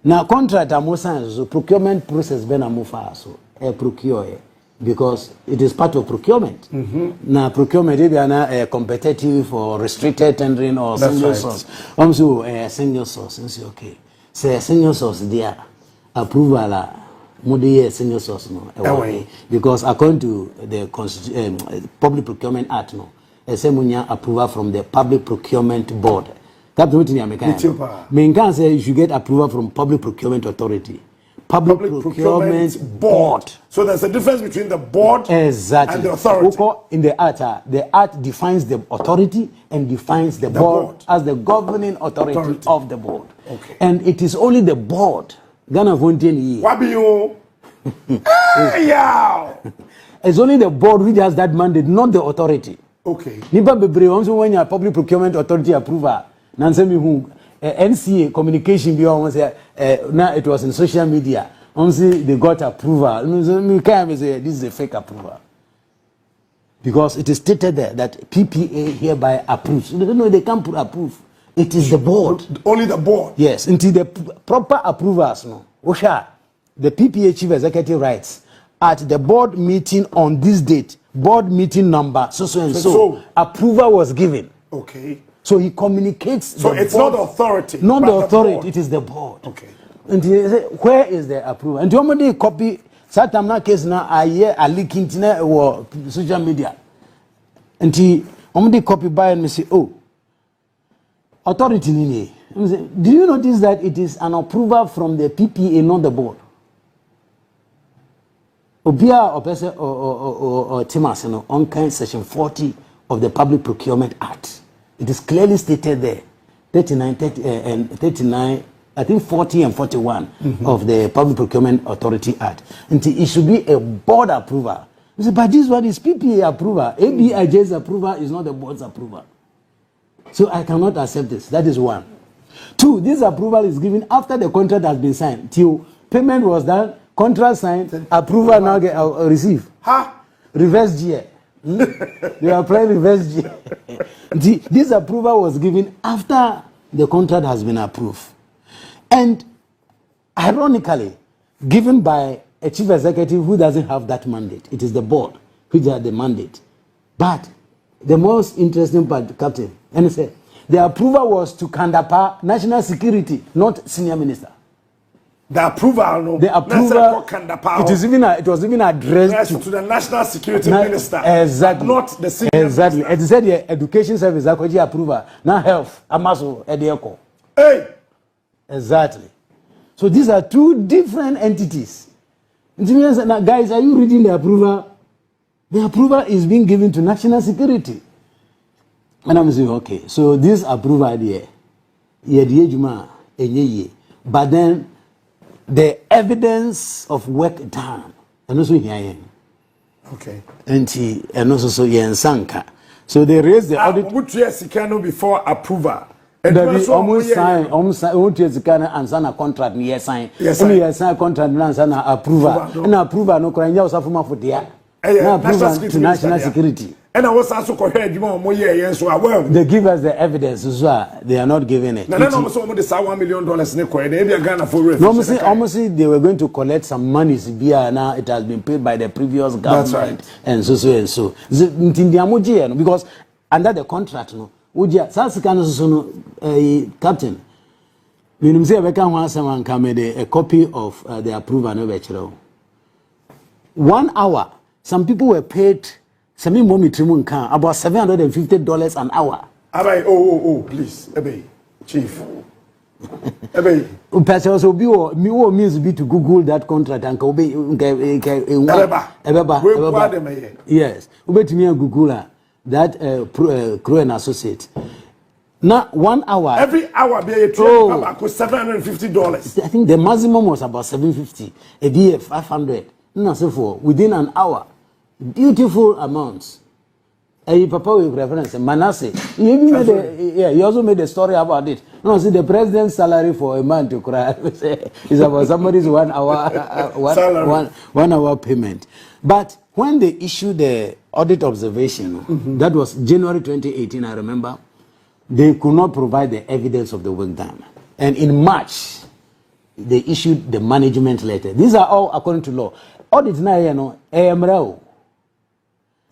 Now contract so procurement process ben amufa so procure because it is part of procurement. Now procurement if you are competitive or restricted tendering or single source. Also single source and say okay. Say single source there approval modi single source no because according to the Public Procurement Act no munya approval from the Public Procurement Board. That's what you can say you should get approval from Public Procurement Authority. Public Procurement Board. So there's a difference between the board and the authority. In the Act defines the authority and defines the board as the governing authority of the board. Okay. And it is only the board. Ghana It's only the board which has that mandate, not the authority. Okay. Nipa bebre also when your Public Procurement Authority approval. Nansemi who NCA communication be almost now it was in social media. Only they got approval. Me can't say this is a fake approval. Because it is stated there that PPA hereby approves. No, they can't approve. It is the board. Only the board. Yes, until the proper approvals. No, Osha, the PPA chief executive writes at the board meeting on this date. Board meeting number so approval was given. Okay. So he communicates. So it's not the authority. Not the authority. It is the board. Okay. And he say, where is the approval? And somebody copy. Satamna case now. I hear a leak internet or social media. And he somebody copy by and me say, oh, authority nini. Do you notice that it is an approval from the PPA, not the board? Obia or Timas, on kind section 40 of the Public Procurement Act. It is clearly stated there, 39, 30, and 39, I think 40 and 41 of the Public Procurement Authority Act. And it should be a board approval. You say, but this one is PPA approval. ABIJ's approval is not the board's approval. So I cannot accept this. That is one. Two, this approval is given after the contract has been signed. Till payment was done, contract signed, approval now get receive. Reverse G. They are applying reverse G. This approval was given after the contract has been approved. And ironically, given by a chief executive who doesn't have that mandate. It is the board which has the mandate. But the most interesting part, Captain, and he said, the approval was to Kandapa National Security, not senior minister. The approval, no. The approval. It was even addressed to the National Security Minister. Exactly. Not the senior exactly. minister. It said the education service approval. Now health. Amaso Edieko. Hey. Exactly. So these are two different entities. Now, guys, are you reading the approval? The approval is being given to national security. And I'm saying, okay, so this approval here, but then the evidence of work done, and also here, okay, and also so Sanka. So they raised the audit. Which years can before approval? And almost sign, and sign a contract. Yes, sign. Yes, sign contract and sign approval. And approval no crane. You also for the approval to national security. And I was also correct. Well, they give us the evidence as well. They are not giving it. No, almost $1 million. Almost they were going to collect some money. Now it has been paid by the previous government. That's right. And so. Because under the contract, no. Uja sasa kana so captain minimum say beka ho asem anka me a copy of the approval no be kire 1 hour some people were paid some mommy trimu nka about $750 an hour. Oh please ebe chief ebe person so be me means be to google that contract and obe eba yes obetimi google that Crow and Associate. Now 1 hour. Every hour be a $750. I think the maximum was about $750. A day 500. No, so for within an hour. Beautiful amounts. Papa with reference Manasseh. He also made a story about it. No, see the president's salary for a man to cry is about somebody's 1 hour 1 hour payment. But when they issued the audit observation, that was January 2018, I remember, they could not provide the evidence of the work done. And in March, they issued the management letter. These are all according to law. Audit now, AMRO.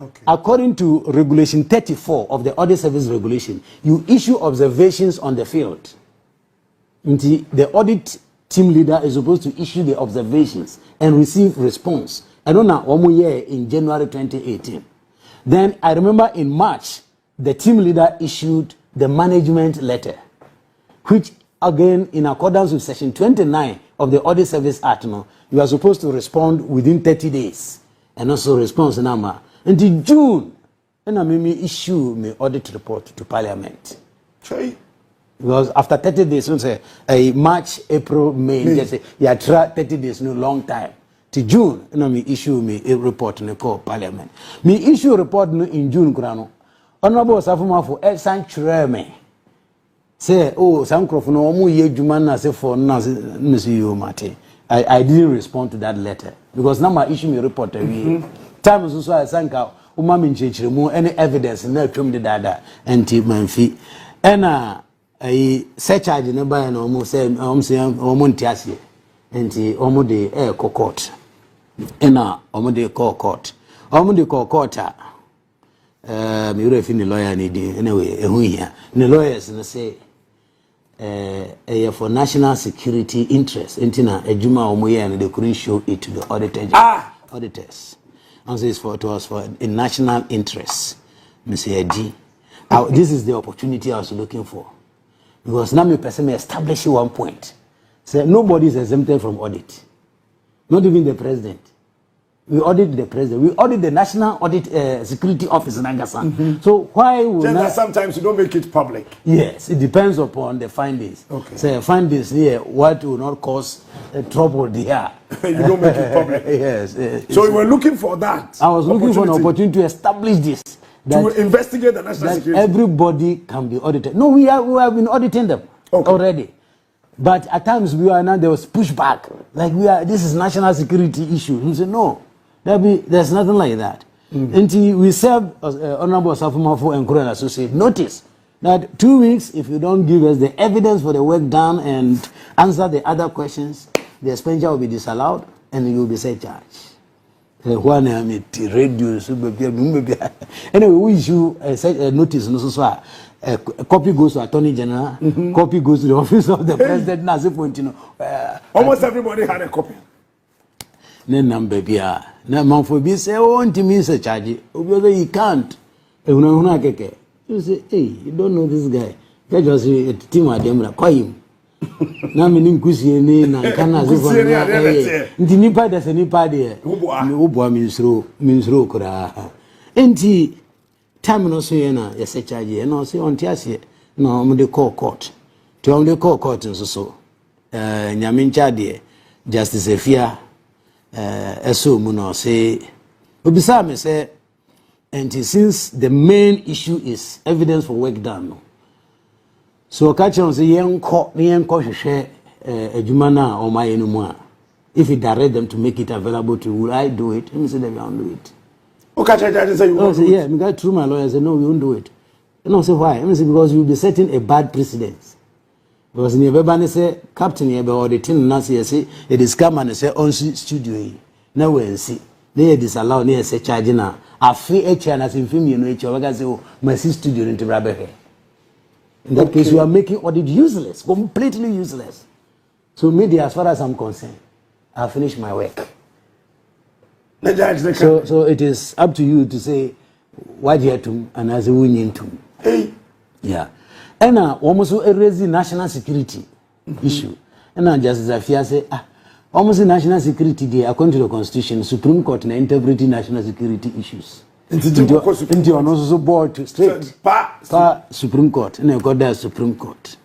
Okay. According to Regulation 34 of the Audit Service Regulation, you issue observations on the field. The audit team leader is supposed to issue the observations and receive response. I don't know, 1 year in January 2018. Then I remember in March, the team leader issued the management letter, which again, in accordance with Section 29 of the Audit Service Act, you are supposed to respond within 30 days. And also response number. Until June, and I may issue my audit report to Parliament. Chai. Because after 30 days, March, April, May, just say, yeah, 30 days, no long time. To June, me issue me a report in the Parliament. Me issue a report in June, Grano. Honorable Safuma for sanctuary me. Say, oh, some crofon, no ye Jumana say for Monsieur Mate. I didn't respond to that letter because now my issue me report every time is also I sank out Umamin Chichimo any evidence in that the dada and Manfi. And a search charge in a buy and almost say, Montiasi and almost the air court. And almost the court. Almost the court. Me refi ni lawyer ni di anyway ehu here the lawyers na say for national security interest entina adwuma omoye and they couldn't show it to the auditors and says it was for a national interest. Mr. G, this is the opportunity I was looking for because now me person may establish 1 point say nobody is exempted from audit, not even the president. We audit the president. We audit the National Audit Security Office in Angasa. So why would just not... that sometimes you don't make it public. Yes, it depends upon the findings. Okay. So findings here, what will not cause trouble there. You don't make it public. Yes. So you were looking for that. I was looking for an opportunity to establish this. To investigate the national security. Everybody can be audited. No, we have been auditing them already. But at times there was pushback. Like this is national security issue. We said no. There's nothing like that. Until we served Honorable Safumafo and Korean Associate notice that 2 weeks, if you don't give us the evidence for the work done and answer the other questions, the expenditure will be disallowed and you will be set charge. Anyway, we issue a notice. A copy goes to Attorney General, copy goes to the office of the President. Almost everybody had a copy. Then baby, now man for be say, oh, to me say charge. You can't. You say, hey, you don't know this guy. That just a team of them. Call him. Na mini nkusie ni na kana zifo na nti nipa da se nipa de wo minsro kura enti time no so ye na ye se charge no so on ti ase no mo de call court to on de call court nso so nyamincha de justice efia eso mu no say obisa me say enti since the main issue is evidence for work done no. So catch on say yenko hwehwe adwuma na o ma yenu mu a if you direct them to make it available to will I do it? Let me say they won't do it. Okay, I say you won't do it. Yeah, me got through my lawyer say no, we won't do it. And I say why? Let me say because you'll be setting a bad precedent. Because in everybody say captain here be auditing na say it is come and say on studio na we see they disallow na say charge na afi echa na say film you know echa we say oh my studio into brabe. In that case, you are making audit useless, completely useless. So, media, as far as I'm concerned, I've finished my work. So it is up to you to say what you have to and as a winning to. Hey. Yeah. And almost raise the national security issue. And Justice Afia say, almost the national security day, according to the Constitution, Supreme Court and interpreting national security issues. Into also board to straight Supreme Court and I got that Supreme Court.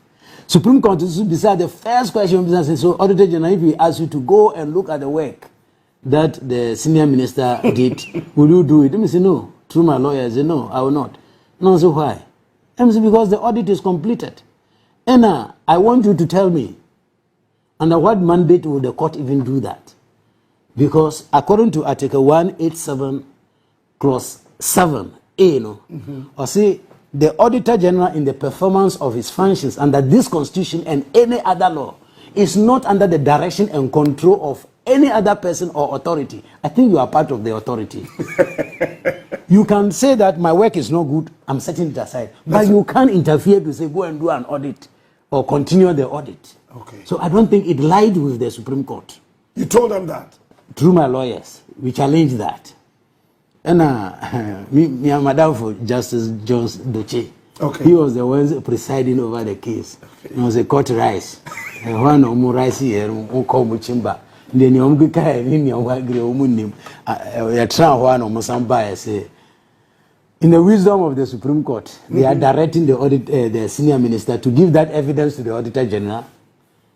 Supreme Court is beside the first question. So, Auditor General, if we ask you to go and look at the work that the senior minister did, will you do it? Let me say no. Through my lawyer, I say no, I will not. No, so why? I say because the audit is completed. And I want you to tell me under what mandate will the court even do that? Because according to Article 187. Clause 7A, no? Or say the Auditor General in the performance of his functions under this Constitution and any other law is not under the direction and control of any other person or authority. I think you are part of the authority. You can say that my work is not good, I'm setting it aside. But you can't interfere to say go and do an audit or continue the audit. Okay. So I don't think it lied with the Supreme Court. You told them that? Through my lawyers, we challenged that. And me and Madam for Justice Jones Doche. Okay. He was the one presiding over the case. Okay. It was a court rice. And one of more rice here, call Muchimba. Then you go carry in your white grill munim. I try one of Mosamba say. In the wisdom of the Supreme Court, they are directing the senior minister to give that evidence to the Auditor General.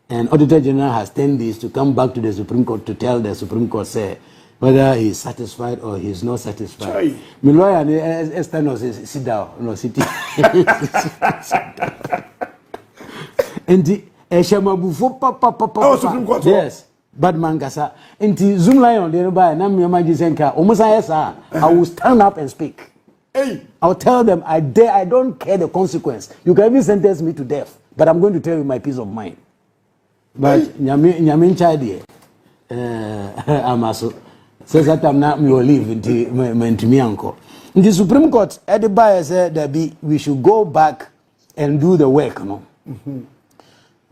And Auditor General has 10 days to come back to the Supreme Court to tell the Supreme Court, say, whether he is satisfied or he is not satisfied. My lawyer, Esther, no, sit down, no, sit down. And the Supreme Court. Yes, but Mangasa. And the Zoom lion, the by Namia Majisenka, almost I will stand up and speak. Hey. I'll tell them, I don't care the consequence. You can even sentence me to death, but I'm going to tell you my peace of mind. But Nyamin Chadi, I'm also. Says that I'm not me will leave into me uncle. In the Supreme Court, Eddie Bayer said that we should go back and do the work, no?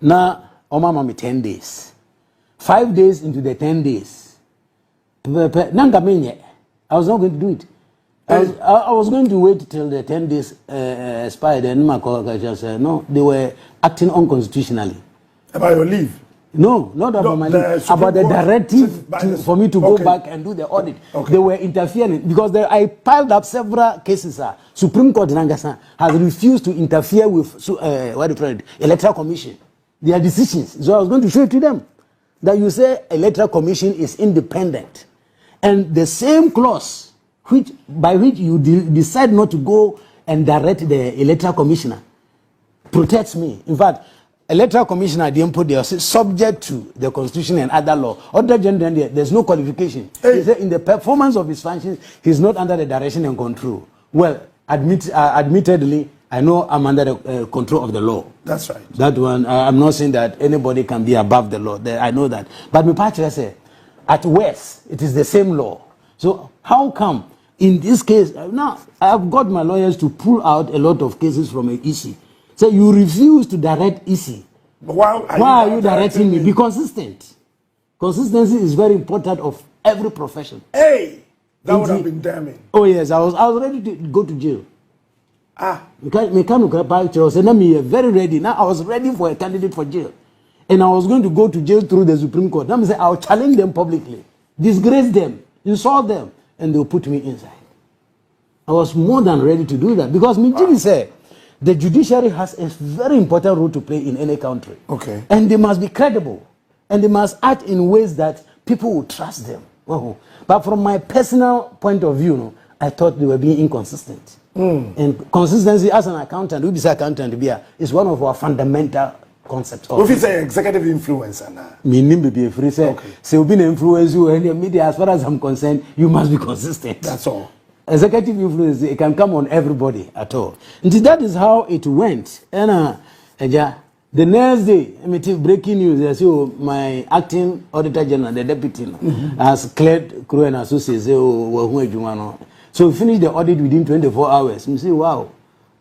Now, Omama me 10 days. 5 days into the 10 days. I was not going to do it. I was going to wait till the 10 days expired and my colleague just said, no, they were acting unconstitutionally. About your leave? No, not about my name. About the directive for me to go back and do the audit. They were interfering because I piled up several cases. Supreme Court in Angasa has refused to interfere with Electoral Commission. Their decisions. So I was going to show it to them that you say Electoral Commission is independent, and the same clause by which you decide not to go and direct the Electoral Commissioner protects me. In fact, Electoral Commissioner didn't put there subject to the Constitution and other law. Other general, there's no qualification. He said in the performance of his functions, he's not under the direction and control. Well, admittedly, I know I'm under the control of the law. That's right. That one, I'm not saying that anybody can be above the law. I know that. But my partner say, at worst, it is the same law. So how come in this case, now I've got my lawyers to pull out a lot of cases from an EC. So you refuse to direct EC. But why are you directing me? Be consistent. Consistency is very important of every profession. Hey, that would have been damning. Oh yes, I was ready to go to jail. I was very ready. Now I was ready for a candidate for jail. And I was going to go to jail through the Supreme Court. Now I'll challenge them publicly, disgrace them, insult them, and they'll put me inside. I was more than ready to do that because Minjini said, the judiciary has a very important role to play in any country. Okay. And they must be credible. And they must act in ways that people will trust them. But from my personal point of view, I thought they were being inconsistent. And consistency as an accountant, we be accountant is one of our fundamental concepts. If it's an executive influencer now. Meaning be free say, so being influence you and the media, as far as I'm concerned, you must be consistent. That's all. Executive influence, it can come on everybody at all. And that is how it went. And the next day, breaking news, I say, my acting auditor general, the deputy, has cleared Crew and Associates. So we finished the audit within 24 hours. We say, wow,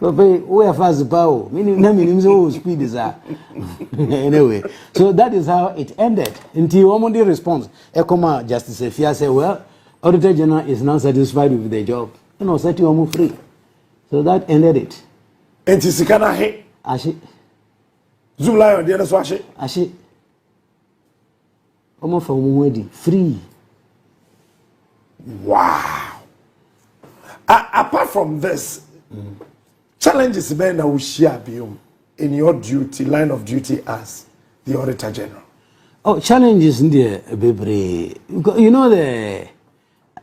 we are fast power. Meaning, speed is anyway. So that is how it ended. Until one day response, Ekoma Justice Efia said, well, Auditor General is now satisfied with the job. Set you free. So that ended it. And Tisikana he? Ashi. Zoom lion, the other swashi? Ashi. Almost from wedding. Free. Wow. Apart from this, challenges Ben will share in your duty, line of duty as the Auditor General. Oh, challenges in there, baby. You know the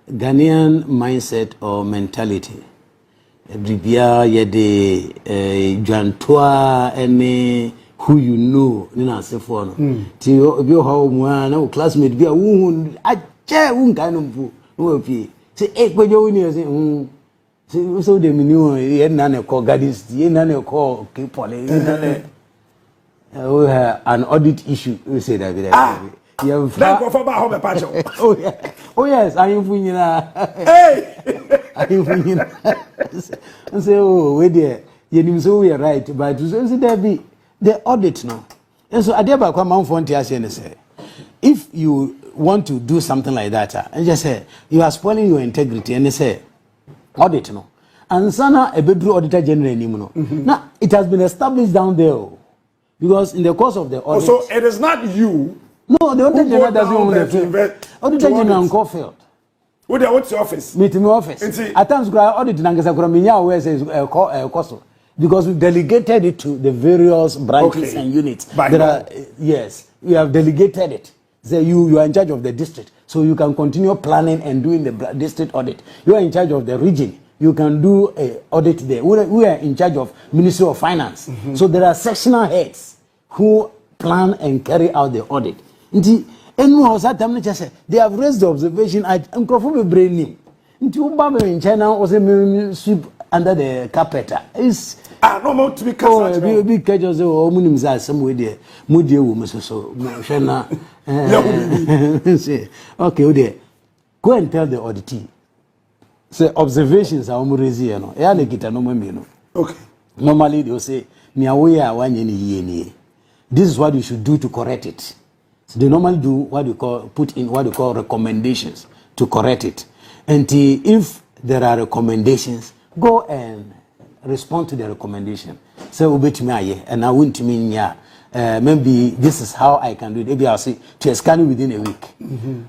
Ghanaian mindset or mentality. Bribia yede Jantua any who you know nina sefo no. Ti obi ho mu na classmate bia wo ache wo nkan no mpu no pie. Say ekwejo wo ni say so de mini o ye na na call gadis ye na na call kipole ye na na we have an audit issue we say that Then go for about oh yeah. Oh yes, I am funyina. Hey, I am funyina. And say, oh, wait there. You so we are right, but to say there be the audit now. And so I dare back one phone to say, if you want to do something like that, and just say you are spoiling your integrity, and they say audit no. And sana a bedroom auditor general anymore. Now it has been established down there because in the course of the audit. So it is not you. No, the Auditor General doesn't own the field. Auditor General in Caulfield. What's your office? Meet my office. At times, audit where says cost because we delegated it to the various branches and units. Yes, we have delegated it. Say you are in charge of the district, so you can continue planning and doing the district audit. You are in charge of the region. You can do an audit there. We are in charge of Ministry of Finance. So there are sectional heads who plan and carry out the audit. They have raised the observation at Uncrophobia brain. Into Obama in China also sweep under the carpet. It's no more to be cast. Big catchers or Munims are somewhere there. Moody woman so Shana. Okay, there. Go and tell the auditee. Say observations are Omuriziano. Yanekita no memino. Okay. Normally they'll say, Niawea one yeni. This is what you should do to correct it. So they normally do what we call recommendations to correct it. And if there are recommendations, go and respond to the recommendation. Say obey me and I won't mean maybe this is how I can do it. Maybe I'll say to scan it within a week.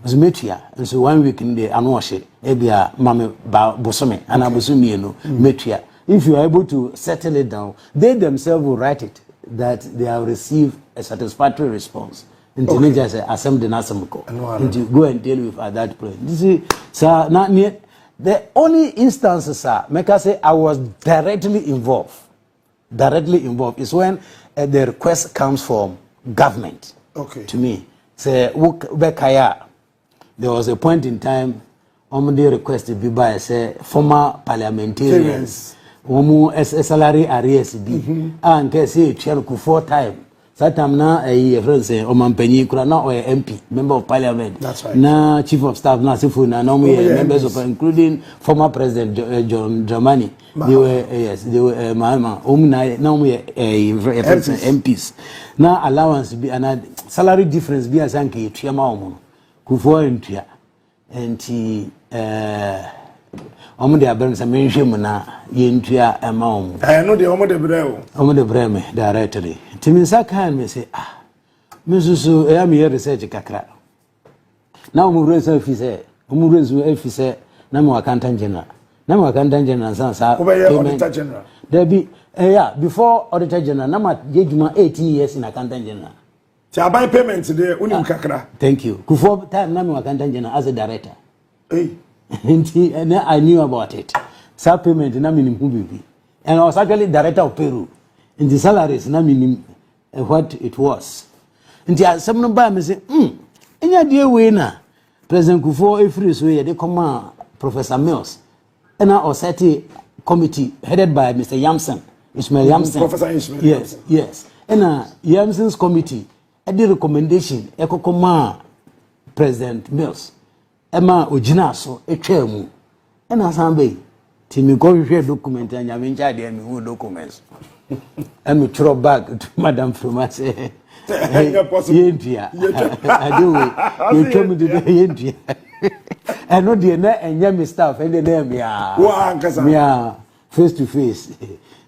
So metia, and so 1 week in the annual maybe a mama bosome and I bosumi no metia. If you are able to settle it down, they themselves will write it that they have received a satisfactory response. And to just assembly nasamko. And to go and deal with at that point. You see, so not near the only instances, sir, make us say I was directly involved. Directly involved is when the request comes from government. Okay. To me, say there was a point in time, they requested be by say former parliamentarians. Salary arrears be and can say Chelku 4 times. Satam na a friend say Omampeni Kurana or MP, member of parliament. That's right. Na chief of staff na Sifuna, no members of including former president John Dramani. They were Mahama. Now we MPs. Now allowance be and salary difference be as anke Triama Omono. Kufo entria. And de abem sa menhwem na yentua ema om no de de breo de breme directly timinsa kan me say me susu e am here research kakra na mu research fi say mu research fi say na me accountant general sa auditor general there be before auditor general na ma jejuma 18 years in accountant general ti abai payment de unim kakra thank you before time na me accountant general as a director and I knew about it. Sub payment na minimum baby. And I was actually director of payroll. In the salaries na minimum what it was. And there some number me say, enya dear way na President Kufo every so they come Professor Mills. And now set committee headed by Mr. Yamson, Ishmael Yamson. Professor Ishmael. Yes, yes. And Yamson's committee at the recommendation come President Mills. Emma Ojina so etwemu ena sanbe ti mi go hwe document anya me ncha de mi hu documents and me throw back to Madam Fruma say yentia I do you told me to yentia I know the na enya me staff and the me face to face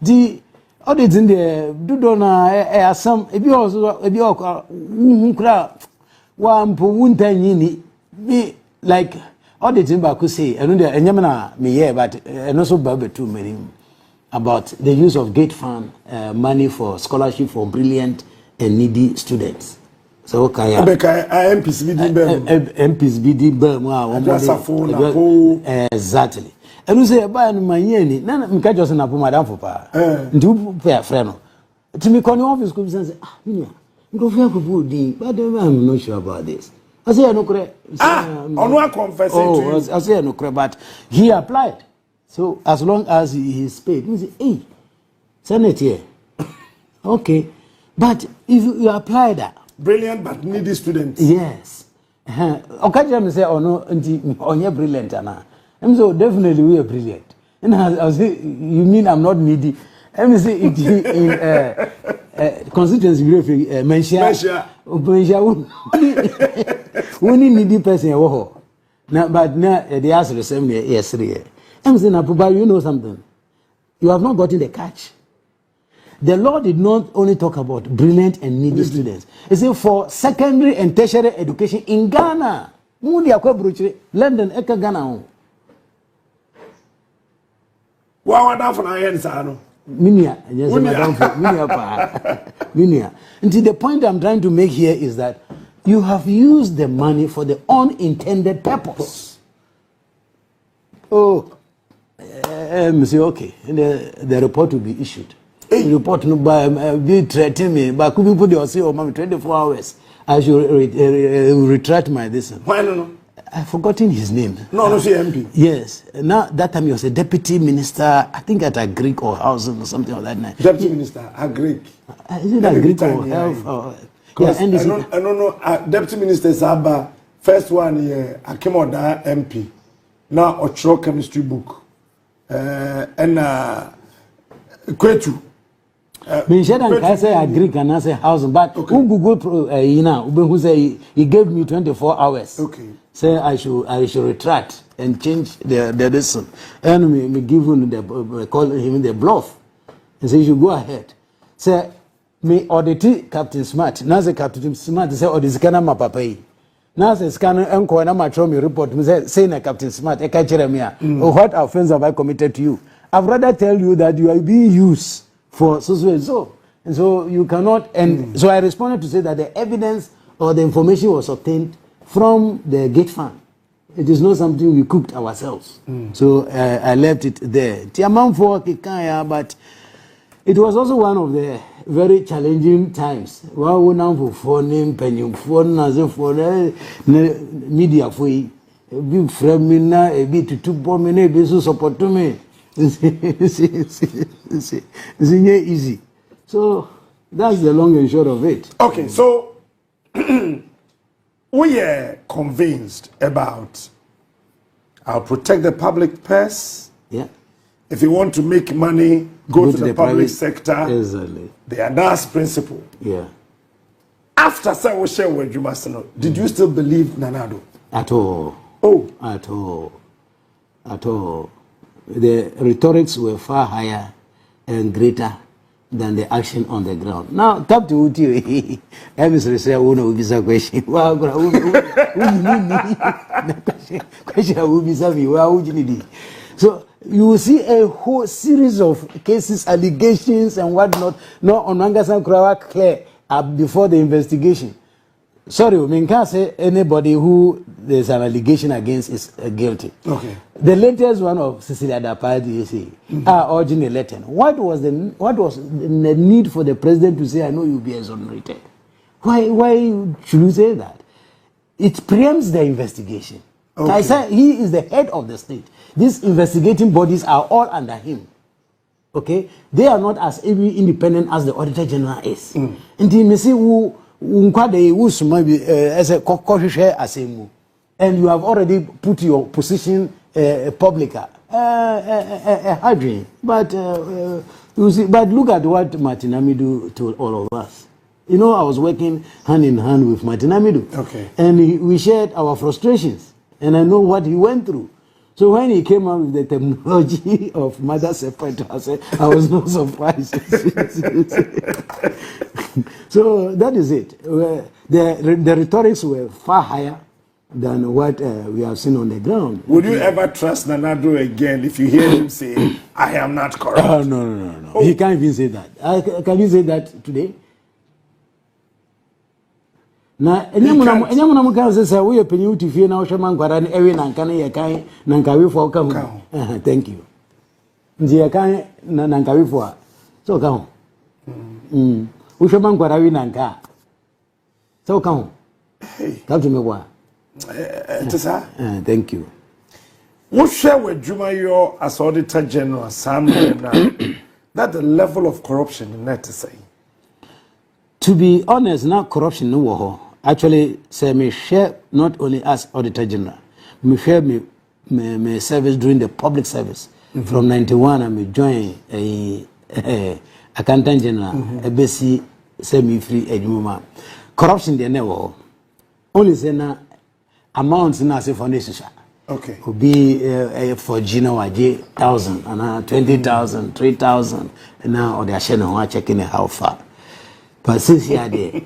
the audit in the do na some ebi also ebi hu kra wa mpo wuntanyini me like all the thing back say and me yeah but and also too many about the use of gate fund money for scholarship for brilliant and needy students. So okay MPs BD exactly. And we say buy no manyeni na me just na po madam for pa ndu pay friend no to me come office come say go for people din but I'm not sure about this. I say no cre. I confess to you. I say no cre, but he applied. So as long as he is paid, he say, hey, send it here. Okay, but if you apply that, brilliant but needy students. yes. Okay, me say oh no, onye brilliant ana. I'm so definitely we are brilliant. And I say, you mean I'm not needy? Let me say it in constituency mention. Only needy person but now they ask the same yesterday. I'm saying, you know something? You have not gotten the catch. The law did not only talk about brilliant and needy students. It said for secondary and tertiary education in Ghana. London, Ghana. Minia, yes, Minia. Until the point I'm trying to make here is that you have used the money for the unintended purpose. Oh, say okay, and the report will be issued. The report no by be threatening me, but could people they say, oh, mommy, 24 hours. I should retract my this. Why no? I've forgotten his name. No, MP. Yes. Now that time he was a deputy minister, I think at a Greek or housing or something like that. Deputy minister, a Greek. Is it a Greek or health? I don't know. Deputy minister Saba, first one here, Akemoda MP. Now Ochro chemistry book. And Kwetu. I say a Greek and I say housing, but Google who say he gave me 24 hours. Okay. Say I should retract and change the lesson. And me give him call him the bluff. And say you should go ahead. Say me audit Captain Smart. Now the Captain Smart say audit scanner ma papa yi. Now the scanner enko na ma me report me say na Captain Smart e ka kire me a. What offense have I committed to you? I'd rather tell you that you are being used for so and so. And so you cannot, and so I responded to say that the evidence or the information was obtained from the gate fund. It is not something we cooked ourselves. So I left it there. But it was also one of the very challenging times. Media for big friend, a bit to 2 minutes, support to me. It's easy. So that's the long and short of it. Okay, so we are convinced about I'll protect the public purse. Yeah. If you want to make money, go to the public sector. Exactly. The Adas principle. Yeah. After we share with Jumasino, did you still believe Nanado? At all. Oh. At all. At all. The rhetorics were far higher and greater than the action on the ground. Now, tap to you. I'm sorry, say I won't be question. Wow, question will be something. Wow, would you need? So you will see a whole series of cases, allegations, and whatnot. No, on Mangasan Krawa clear before the investigation. Sorry, I can't say anybody who there's an allegation against is guilty. Okay. The latest one of Cecilia Dapadi, you see, urging a letter. What was the need for the president to say, I know you'll be exonerated? Why should you say that? It preempts the investigation. Okay. I said he is the head of the state. These investigating bodies are all under him. Okay? They are not as independent as the Auditor General is. And he may say, and you have already put your position public, but you see, but look at what Martin Amidu told all of us. You know, I was working hand in hand with Martin Amidu, okay, and we shared our frustrations, and I know what he went through. So when he came up with the terminology of mother separator, I was not surprised. So that is it. The rhetorics were far higher than what we have seen on the ground. Would you ever trust Nanado again if you hear him say, I am not corrupt? No. Oh. He can't even say that. Can you say that today? Na enyamuna mukaze say we penyu tifie na ohwema nkwara ne ewe na nkane ye kan na nkawe fo ka hu. Thank you. Nje ye kan na nkawe fo so ka hu. Ohwema nkwara we na nka. So ka hu. Come to me kwa. Thank you. What share with Jumayo as Auditor General Sam that the level of corruption in that to say? To be honest, not corruption no war. Actually, say me share not only as Auditor General, me share me service during the public service. From 91, I me join a Accountant General, a BC semi-free edumuma. Corruption there never. Only say na amounts na say foundation. Okay. Could be for Gina Waje 1,000 and 20,000, 3,000, and now or they are checking how far. But since you are there,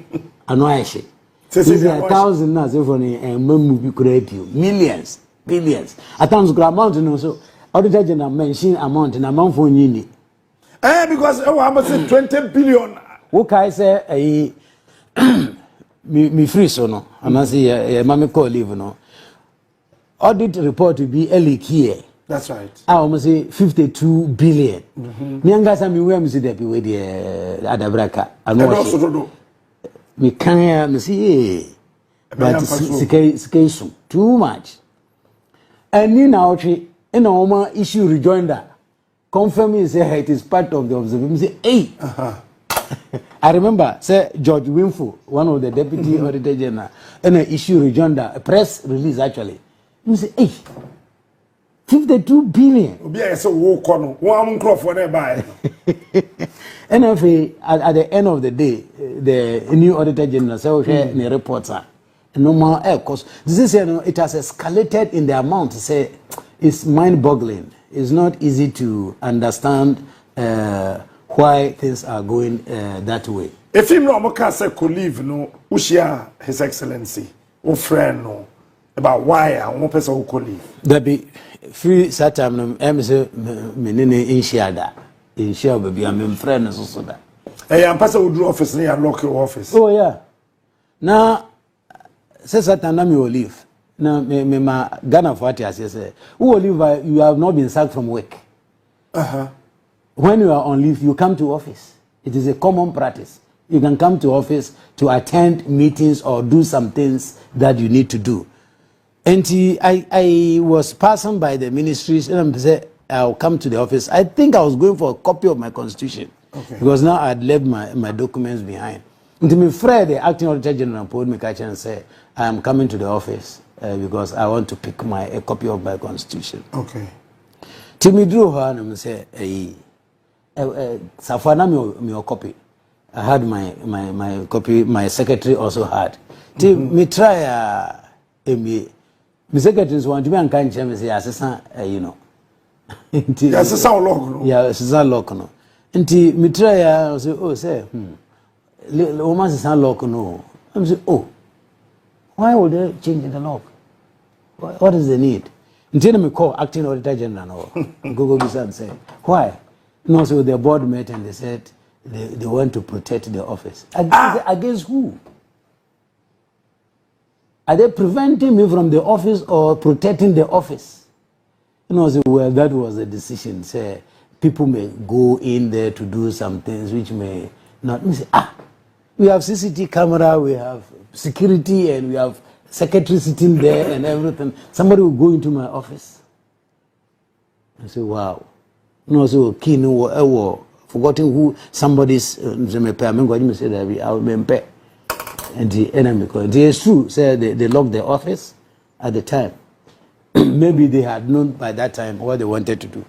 I know I say. Since you are 1,000 now, so for me, create you millions, billions. At times, amount you know so. Auditor General mention amount and amount for you. Because I'm say 20 billion. What can I say? Me free so no. I'm not say mommy call leave no. Audit report to be early here. That's right. I almost say 52 billion. Me anga sa mi we am see there be we the adabraka. I know. Me can me see but scarce too much. And ni na ochi in a issue rejoinder. Confirm me say it is part of the observation. Say hey. I remember say George Winfo, one of the deputy auditor general, in an issue rejoinder, a press release actually. You say hey. 52 billion. NFA at the end of the day, the new auditor general said the reports are normal air cost. This is it has escalated in the amount. Say it's mind-boggling. It's not easy to understand why things are going that way. If him no more say could leave no, ushia His Excellency, or friend no, about why I one person who could leave. There be free Saturn, say, menene in share in share baby, I'm friend so that. Hey, I'm person who do office near lock your office. Oh yeah. Now, say Saturn, I will leave. Now, me ma Ghana for what I say. Who will leave? You have not been sacked from work. When you are on leave, you come to office. It is a common practice. You can come to office to attend meetings or do some things that you need to do. And I was passing by the ministries and I said, I'll come to the office. I think I was going for a copy of my constitution. Okay. Because now I'd left my documents behind. And to me, Fred, the acting auditor general, pulled me catch and say, I'm coming to the office because I want to pick a copy of my constitution. Okay. To me, drew her and say, Safana, me copy. I had my copy. My secretary also had. Me try me secretaries want to be unkind. Me say assistant, you know. Yes, it's our local. Yeah, it's our local. Until me try say, oh say, woman is not local no. I'm say, oh, why would they change the lock? What is the need? Until me call acting auditor general no. Go and say, why? No, so the board met and they said they want to protect the office. Against who? Are they preventing me from the office or protecting the office? You know, so, well, that was the decision. Say, people may go in there to do some things which may not. We say, we have CCTV camera, we have security, and we have secretary sitting there and everything. Somebody will go into my office. I say, wow. No, so keen forgotten who somebody's and the enemy. It is true, say they locked the office at the time. Maybe they had known by that time what they wanted to do.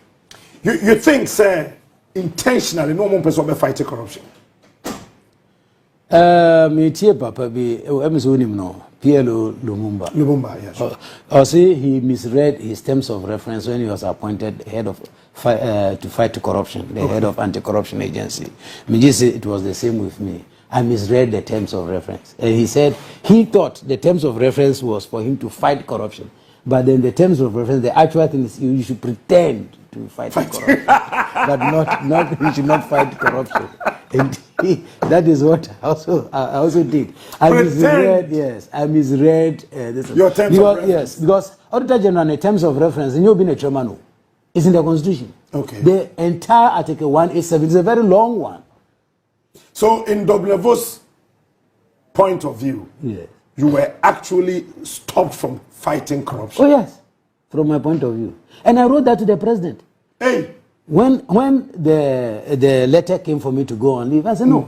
You think, sir, intentionally no one person will fight corruption? Me tia papa be no PLO Lumumba. Yes. Or see, he misread his terms of reference when he was appointed head of to fight corruption, the head of anti-corruption agency. Me just say it was the same with me. I misread the terms of reference, and he said he thought the terms of reference was for him to fight corruption, but then the terms of reference, the actual thing is you should pretend to fight corruption, but not you should not fight corruption. And that is what I also did. I misread this. Your terms of reference. Yes, because Auditor General in terms of reference, and you've been a chairman, it's in the Constitution. Okay. The entire Article 187 is a very long one. So, in Doblevo's point of view, yes, you were actually stopped from fighting corruption. Oh yes, from my point of view, and I wrote that to the president. Hey. When the letter came for me to go on leave, I said, no,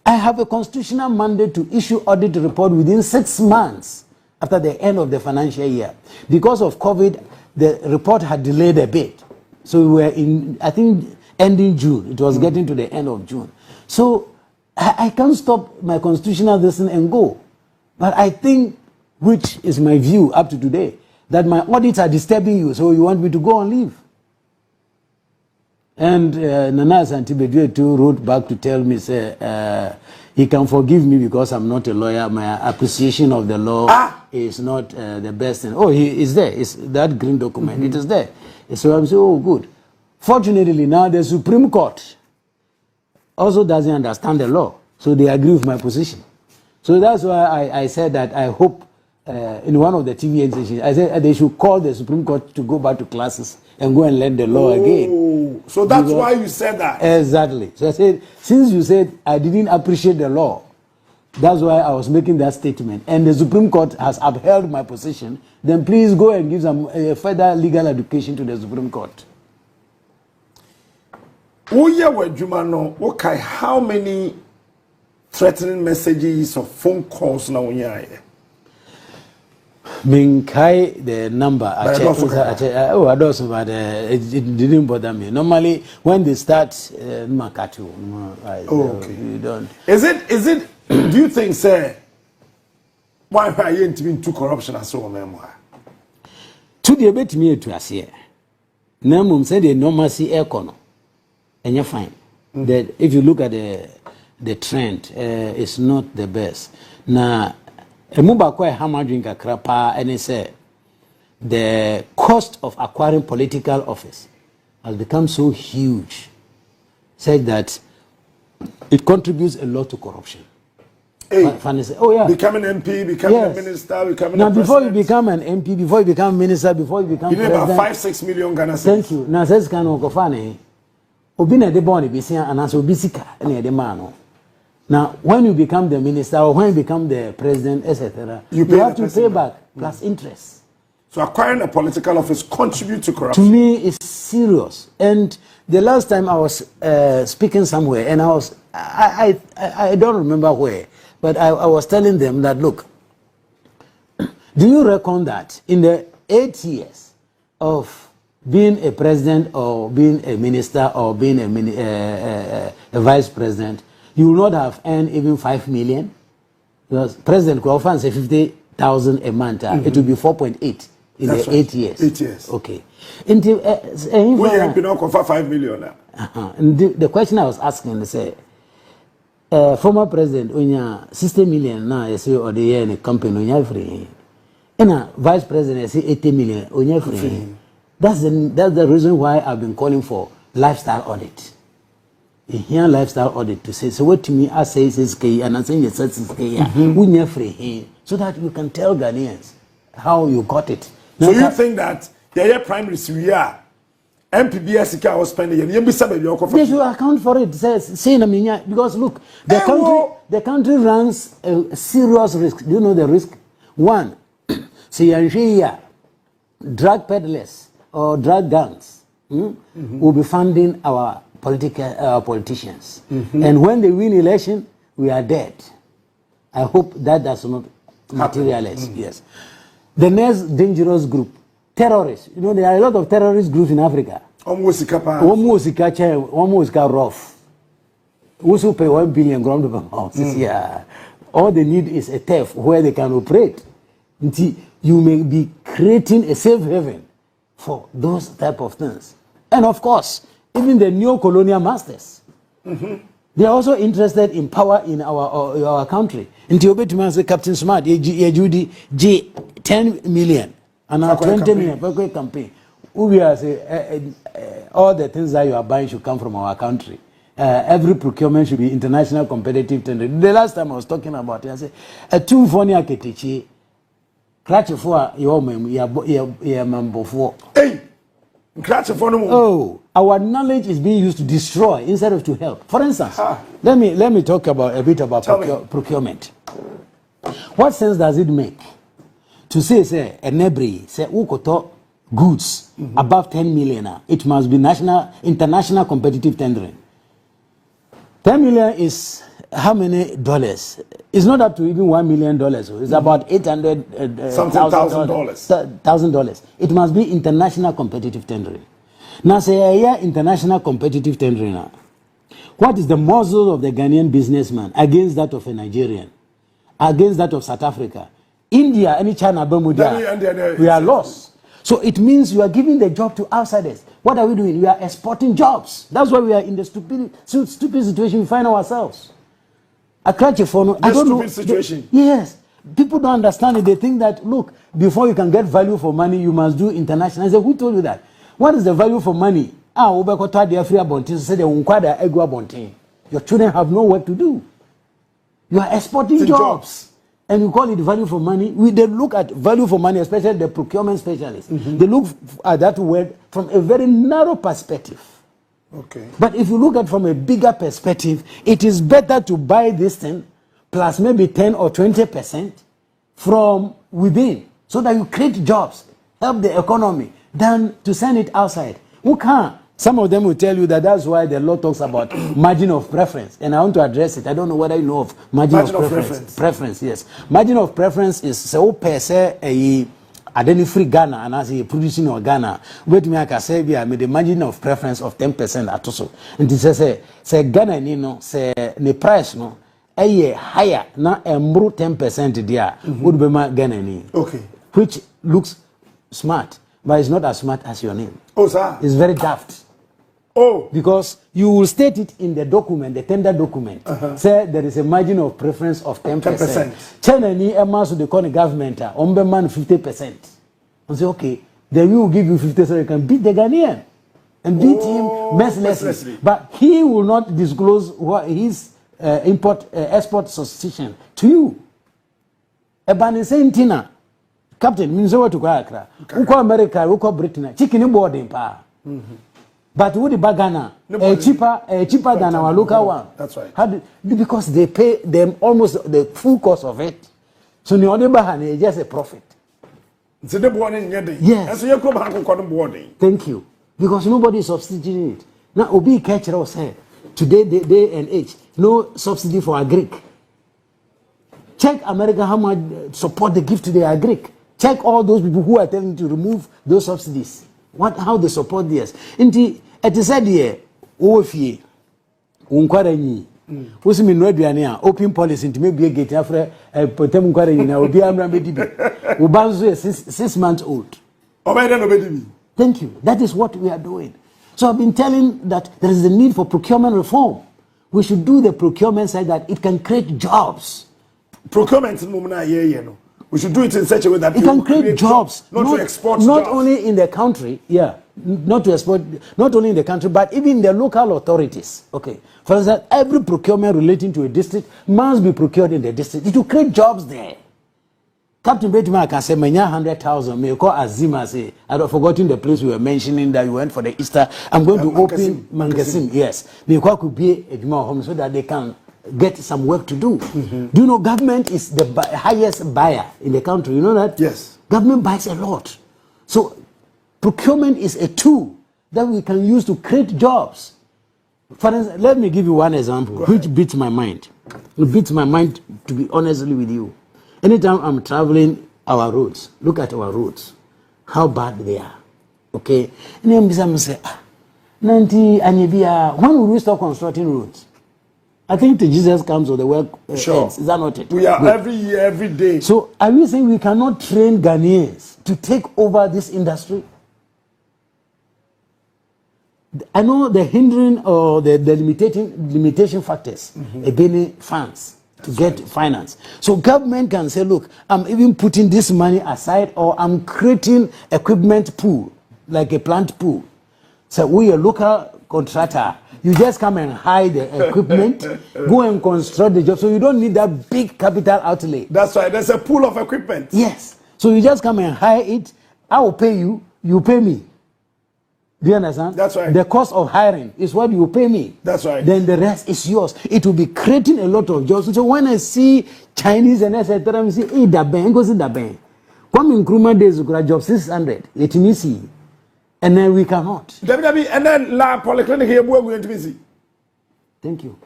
I have a constitutional mandate to issue audit report within 6 months after the end of the financial year. Because of COVID, the report had delayed a bit. So we were in, I think, ending June. It was getting to the end of June. So I can't stop my constitutional lesson and go. But I think, which is my view up to today, that my audits are disturbing you, so you want me to go on leave. And Nana Santibedwe too wrote back to tell me, say, he can forgive me because I'm not a lawyer. My appreciation of the law is not the best thing. Oh, he is there. It's that green document. It is there. So I'm saying, oh, good. Fortunately, now the Supreme Court also doesn't understand the law. So they agree with my position. So that's why I said that I hope in one of the TV stations, I said they should call the Supreme Court to go back to classes and go and learn the law again. So that's why you said that? Exactly. So I said, since you said I didn't appreciate the law, that's why I was making that statement. And the Supreme Court has upheld my position. Then please go and give some further legal education to the Supreme Court. Okay, how many threatening messages or phone calls now? Minkai the number I don't know, but it didn't bother me. Normally when they start you don't. Is it do you think say why are you into corruption as so memoir? To the bit me to us here. Namum said the normalcy econo and you're fine. That if you look at the trend is not the best. Now, a mobile quite hammer drink a crapper and they say the cost of acquiring political office has become so huge, said that it contributes a lot to corruption. Hey, Say, oh yeah, becoming MP, becoming a minister, becoming now a before you president. become an MP, before you become minister, before you become You need president, about 5-6 million Ghana cedis. thank you. Now says can okofane obi na de born be say and so bisika na de man. Now when you become the minister or when you become the president, etc., you have to pay back plus interest. So acquiring a political office contributes to corruption. To me, it's serious. And the last time I was speaking somewhere, and I don't remember where, but I was telling them that, look, do you reckon that in the 8 years of being a president or being a minister or being a vice president, you will not have earned even 5 million? Because President Crawford said 50,000 a month. It will be 4.8 in the 8 years. 8 years. Okay. Until we have been offered 5 million now. And the question I was asking is, former president, onya 60 million now, you say, or the year in a company, onya free. And a vice president, you say 80 million, onya free. That's the reason why I've been calling for lifestyle audit. Here lifestyle audit to say, so what to me, I say is K, and I say yes, it's K, onya free, so that you can tell Ghanaians how you got it. So you think that the primary we are MPBS was spending they should account for it. Say because look, the country runs a serious risk. Do you know the risk? One, see, drug peddlers or drug gangs will be funding our politicians, and when they win election, we are dead. I hope that does not materialize. Yes. The next dangerous group, terrorists. You know, there are a lot of terrorist groups in Africa. Almost rough. Also pay 1 billion ground per house. Yeah. All they need is a theft where they can operate. Until you may be creating a safe haven for those type of things. And of course, even the neo-colonial masters. They are also interested in power in our country. Until you say Captain Smart, Judy, 10 million and now 20 million for a campaign. We are say all the things that you are buying should come from our country. Every procurement should be international competitive tender. The last time I was talking about it, I said a 2 for near Ketichi, cratch for your member for. Hey, cratch for no more. Oh, our knowledge is being used to destroy instead of to help. For instance, let me talk about a bit about procurement. What sense does it make to say a nebri say ukoto goods above 10 million? It must be international competitive tendering. 10 million is how many dollars? It's not up to even $1 million. It's about $800,000. It must be international competitive tendering. Now say international competitive tendering. What is the muzzle of the Ghanaian businessman against that of a Nigerian, against that of South Africa, India, any China, Bermuda? We are lost. So it means you are giving the job to outsiders. What are we doing? We are exporting jobs. That's why we are in the stupid situation we find ourselves. I don't know. Situation. Yes. People don't understand it. They think that, look, before you can get value for money, you must do international. I said, who told you that? What is the value for money? Your children have no work to do. You are exporting jobs. And you call it value for money. They look at value for money, especially the procurement specialists. They look at that word from a very narrow perspective. Okay. But if you look at from a bigger perspective, it is better to buy this thing plus maybe 10 or 20% from within so that you create jobs, help the economy, than to send it outside. Who can't? Some of them will tell you that that's why the law talks about margin of preference. And I want to address it. I don't know whether you know of margin of preference. Preference, yes. Margin of preference is so per se a free Ghana and as a producing or Ghana. Wait me, I can say I made a margin of preference of 10% at also. And this say Ghana, you know, say the price no a year higher now a more 10% there would be my Ghana. Okay. Which looks smart, but it's not as smart as your name. Oh, sir. It's very daft. Oh. Because you will state it in the document, the tender document. Say there is a margin of preference of 10%. China ni emas to the corner government, man 50%. And say, okay, then we will give you 50 so you can beat the Ghanaian and beat him mercilessly. But he will not disclose what his export substitution to you. Ebani Sentina, Captain, means over to Accra. Uko America, Uko Britain, chicken boarding power. But with the Bagana, cheaper than our local one. That's right. Because they pay them almost the full cost of it. So the only Bahana is just a profit. Yes. Thank you. Because nobody is subsidizing it. Now, Obi Ketchero said, today, day and age, no subsidy for agric. Check America how much support they give to the agric. Check all those people who are telling to remove those subsidies. How they support this. Inti, it is said here, Ofie, Unkwarani, who's in Rediania, open policy to maybe a gate after a potem Kwarani, will be Amramedibi. Ubanzo is 6 months old. Thank you. That is what we are doing. So I've been telling that there is a need for procurement reform. We should do the procurement side that it can create jobs. Procurement, we should do it in such a way that it can create jobs, not to export not jobs. Only in the country, not to export, not only in the country, but even in the local authorities. Okay, for instance, every procurement relating to a district must be procured in the district. It will create jobs there. Captain Betima can say, "Many 100,000." May call Azima say, "I have forgotten the place we were mentioning that you went for the Easter. I'm going to open Mangasim." Yes, may call could be a home so that they can get some work to do. Do you know government is the highest buyer in the country? You know that? Yes. Government buys a lot. So procurement is a tool that we can use to create jobs. For instance, let me give you one example which beats my mind. It beats my mind, to be honestly with you. Anytime I'm traveling our roads, look at our roads, how bad they are. Okay? And then I'm say, Nanti Anibia, when will we stop constructing roads? I think the Jesus comes or the work ends. Is that not it? We are every year, every day. So are you saying we cannot train Ghanaians to take over this industry? I know the hindering or the limitation factors, Ebene funds to get finance. So government can say, look, I'm even putting this money aside, or I'm creating equipment pool, like a plant pool. So we a local contractor. You just come and hire the equipment, go and construct the job. So you don't need that big capital outlay. That's right. There's a pool of equipment. Yes. So you just come and hire it. I will pay you. You pay me. Do you understand? That's right. The cost of hiring is what you pay me. That's right. Then the rest is yours. It will be creating a lot of jobs. So when I see Chinese and etc., I say, hey, that bank goes in the bank. Come in Kruma days, we got job 600. It means and then we cannot. And then La Polyclinic here, we're going to be see. Thank you.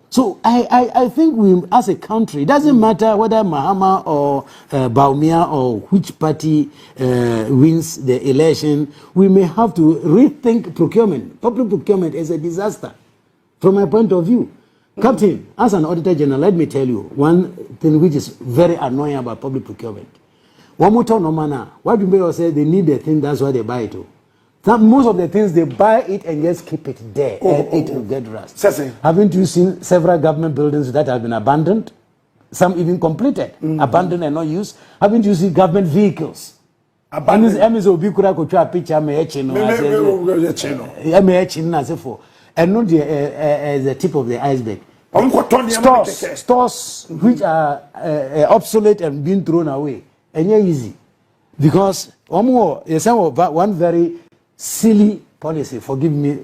So I think we, as a country, it doesn't matter whether Mahama or Baumia or which party wins the election, we may have to rethink procurement. Public procurement is a disaster from my point of view. Captain, as an Auditor General, let me tell you one thing which is very annoying about public procurement. One more time, no manner. What people say they need the thing, that's why they buy it. Most of the things they buy it and just keep it there and it will get rust. Haven't you seen several government buildings that have been abandoned? Some even completed, abandoned and not used. Haven't you seen government vehicles? Abandoned. And not the tip of the iceberg. Stores which are obsolete and being thrown away. And yeah, easy. Because one very silly policy, forgive me.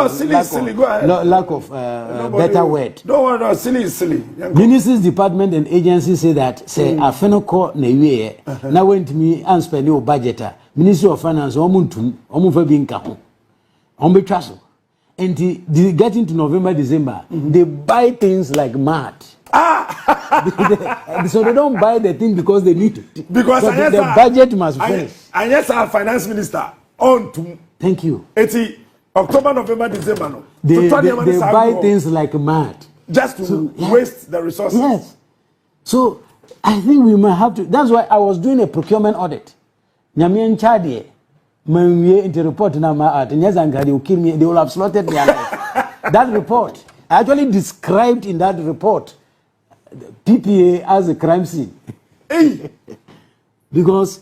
Silly, go ahead. Lack of better word. Don't worry, no, silly is silly. Ministries, department, and agencies say that, say, I finna call Newe, now went to me and spend your budget. Ministry of Finance, Omun being Kaho, Ombe Trassel. And getting to November, December, they buy things like mad. So they don't buy the thing because they need to. Because the budget must finish. And yes, our finance minister on to. Thank you. 80 October, November, December. No. They buy things like mad. Just to waste the resources. Yes. So I think we might have to. That's why I was doing a procurement audit. Nyamian Chadie. when we into report now my art, and yes, they will kill me, they will have slaughtered me alive. That report, I actually described in that report PPA as a crime scene. Hey! Because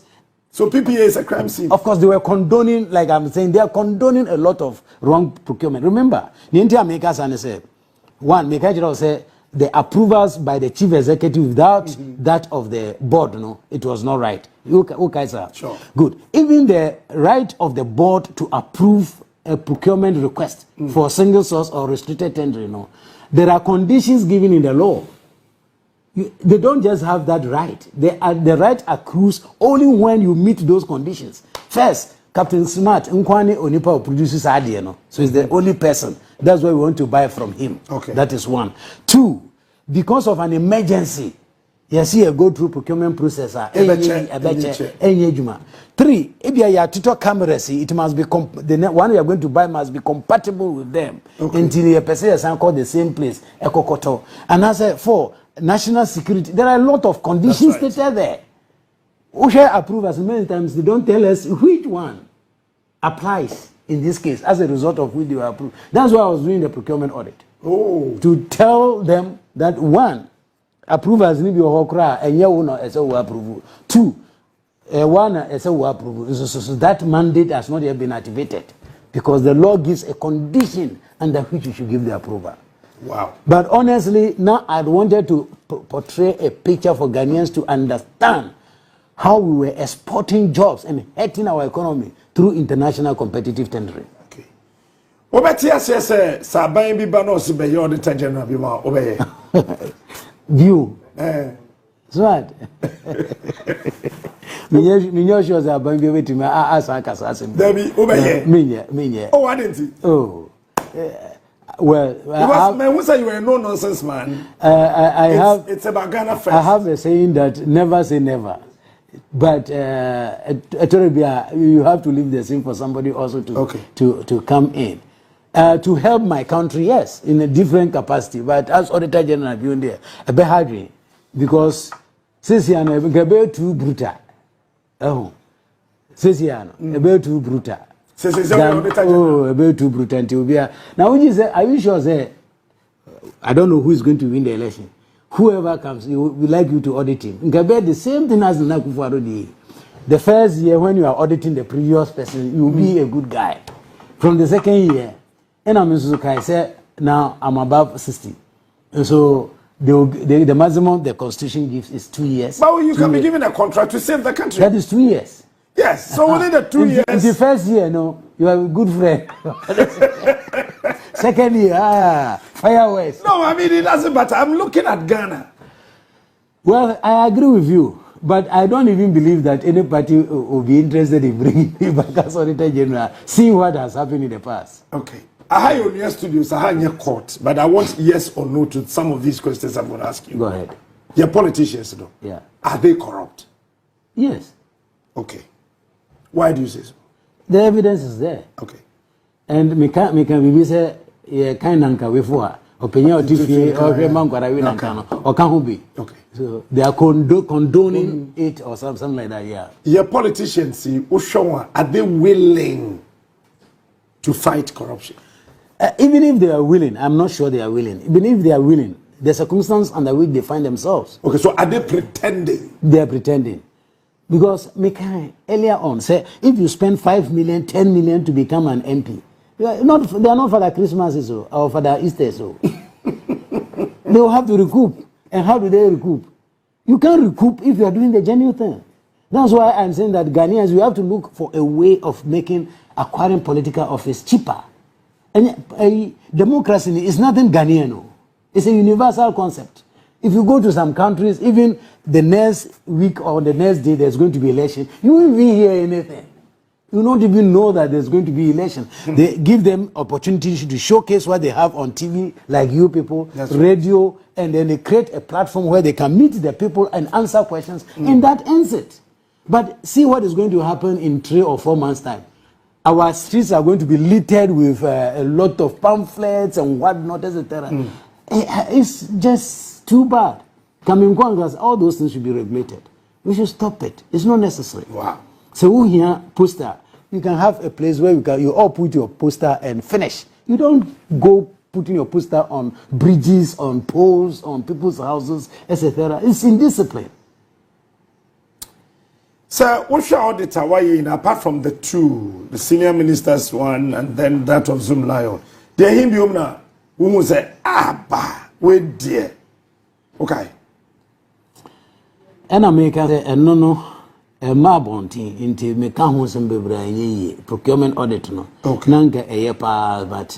so PPA is a crime scene. of course, they were condoning, like I'm saying, they are condoning a lot of wrong procurement. Remember, the entire makers and say, one, Maker General said the approvals by the chief executive without that of the board, no, it was not right. Okay, sir. Sure. Good. Even the right of the board to approve a procurement request for single source or restricted tender, you know, there are conditions given in the law. They don't just have that right. The right accrues only when you meet those conditions. First, Captain Smart, Nkwani Onipa produces idea, no? So he's the only person. That's why we want to buy from him. Okay. That is one. Two, because of an emergency, you see a go through procurement process. Three, if you are to cameras, it must be the one you are going to buy must be compatible with them. Okay. Until you person called the same place, Ekokoto. And I said, four, national security. There are a lot of conditions stated there. OSHA approve as many times, they don't tell us which one applies in this case as a result of which they were approved. That's why I was doing the procurement audit. Oh. To tell them that one, approve as Nibi Hokra and Yawuna as a approval. Two, one as a approval. So that mandate has not yet been activated because the law gives a condition under which you should give the approval. Wow. But honestly, now I wanted to portray a picture for Ghanaians to understand how we were exporting jobs and hurting our economy through international competitive tendering. Okay. Obetia says, Sabain Bibano Sibe, you're the General Bima, obey. View. So what? Minyo shows are going to be ask assassin. Debbie, obey. Me. Oh, I didn't see. Oh. Well, because man, who say you are a no nonsense man? It's about Ghana first. I have a saying that never say never. But you have to leave the scene for somebody also to come in. To help my country, yes, in a different capacity. But as Auditor General beyond there, a bit hard because since you are a bit too brutal. Oh, since you are a bit too brutal. A bit too brutal until we are now. When you say, I wish you say, I don't know who is going to win the election. Whoever comes, we like you to audit him. The same thing as Nakufarodi. The first year when you are auditing the previous person, you will be a good guy. From the second year, and I'm I said, now I'm above 60. And so the maximum the constitution gives is 2 years. But you can be given a contract to save the country. That is 2 years. Yes, so within the 2 years. In the first year, no, you are a good friend. Second year, fireworks. No, I mean, it doesn't matter. I'm looking at Ghana. Well, I agree with you, but I don't even believe that any party will be interested in bringing me back as Auditor General, seeing what has happened in the past. Okay. I have your near studios, I have your court, but I want yes or no to some of these questions I'm going to ask you. Go ahead. Your politicians, though. Yeah. Are they corrupt? Yes. Okay. Why do you say so? The evidence is there. Okay. And me can be say kind of before opinion or TV or remember or can be. Okay. So they are condoning it or something like that. Yeah. Your politicians, see, are they willing to fight corruption? Even if they are willing, I'm not sure they are willing. Even if they are willing, the circumstance under which they find themselves. Okay. So are they pretending? They are pretending. Because Mekai earlier on said, if you spend 5 million, 10 million to become an MP, they are not for the Christmas or for the Easter. So they will have to recoup. And how do they recoup? You can't recoup if you are doing the genuine thing. That's why I'm saying that Ghanaians, we have to look for a way of making acquiring political office cheaper. And democracy is nothing Ghanaian. It's a universal concept. If you go to some countries, even the next week or the next day there's going to be election, you won't even hear anything. You don't even know that there's going to be election. They give them opportunities to showcase what they have on TV, like you people, radio, and then they create a platform where they can meet the people and answer questions, and that ends it. But see what is going to happen in 3 or 4 months' time. Our streets are going to be littered with a lot of pamphlets and whatnot, etc. It's just too bad. Coming Congress, all those things should be regulated. We should stop it. It's not necessary. Wow. So we here poster you can have a place where you all put your poster and finish. You don't go putting your poster on bridges, on poles, on people's houses, etc. It's indiscipline. So, what's your auditor? Why in apart from the two, the senior ministers one, and then that of Zoom Lion? They him be now. We will say, wait dear. Okay. And I make a no. Mabonti into me can hold some baby procurement audit no. Okay. Nanga a year pa, but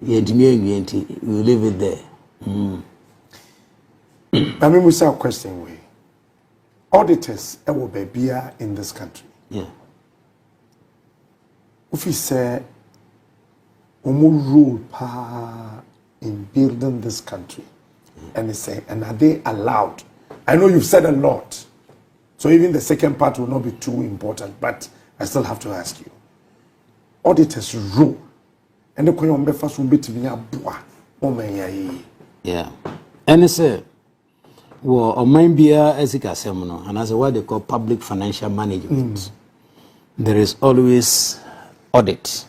we leave it there. I mean, we say a question way. Auditors will be in this country. Yeah. If we say, rule pa in building this country, and they say, and are they allowed? I know you've said a lot. So even the second part will not be too important, but I still have to ask you. Auditors rule, and the Koyombe first will be to me a boa. Yeah. And it's well, on my beer as a seminar, and as what they call public financial management, there is always audit.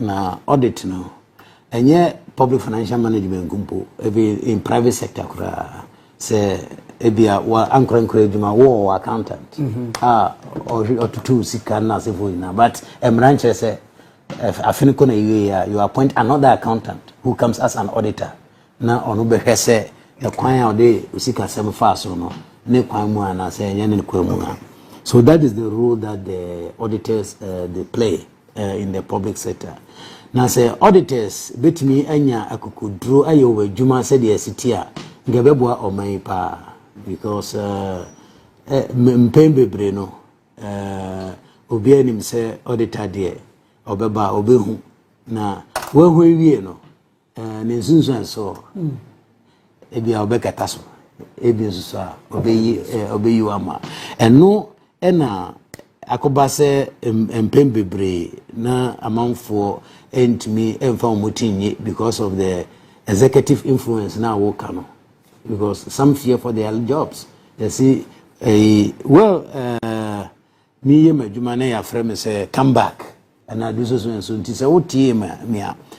Now, audit now, and yet public financial management gumbo, in private sector, say. Ebia wa ankra juma wo accountant or to two sikana sevoina but emranche say afiniko na you appoint another accountant who comes as an auditor na onu behwe say the kwan a de usika sem fa so no ne kwan mu ana say nya ne kwan mu. So that is the role that the auditors they play in the public sector. Now say auditors betimi anya akukuduro ayo wa juma say the city a ngebeboa oman pa. Because mpembe breno obi anim say auditor there obeba obehu na wehu ewie no ne nsunsun so ebia obekata so ebi nsusu a obeyi ama eno na akoba say mpembe bre na amanfo entimi emfa omotinye because of the executive influence na wo kano. Because some fear for their jobs. They see, me and my friend say, come back. And I do so and so. Say, oh,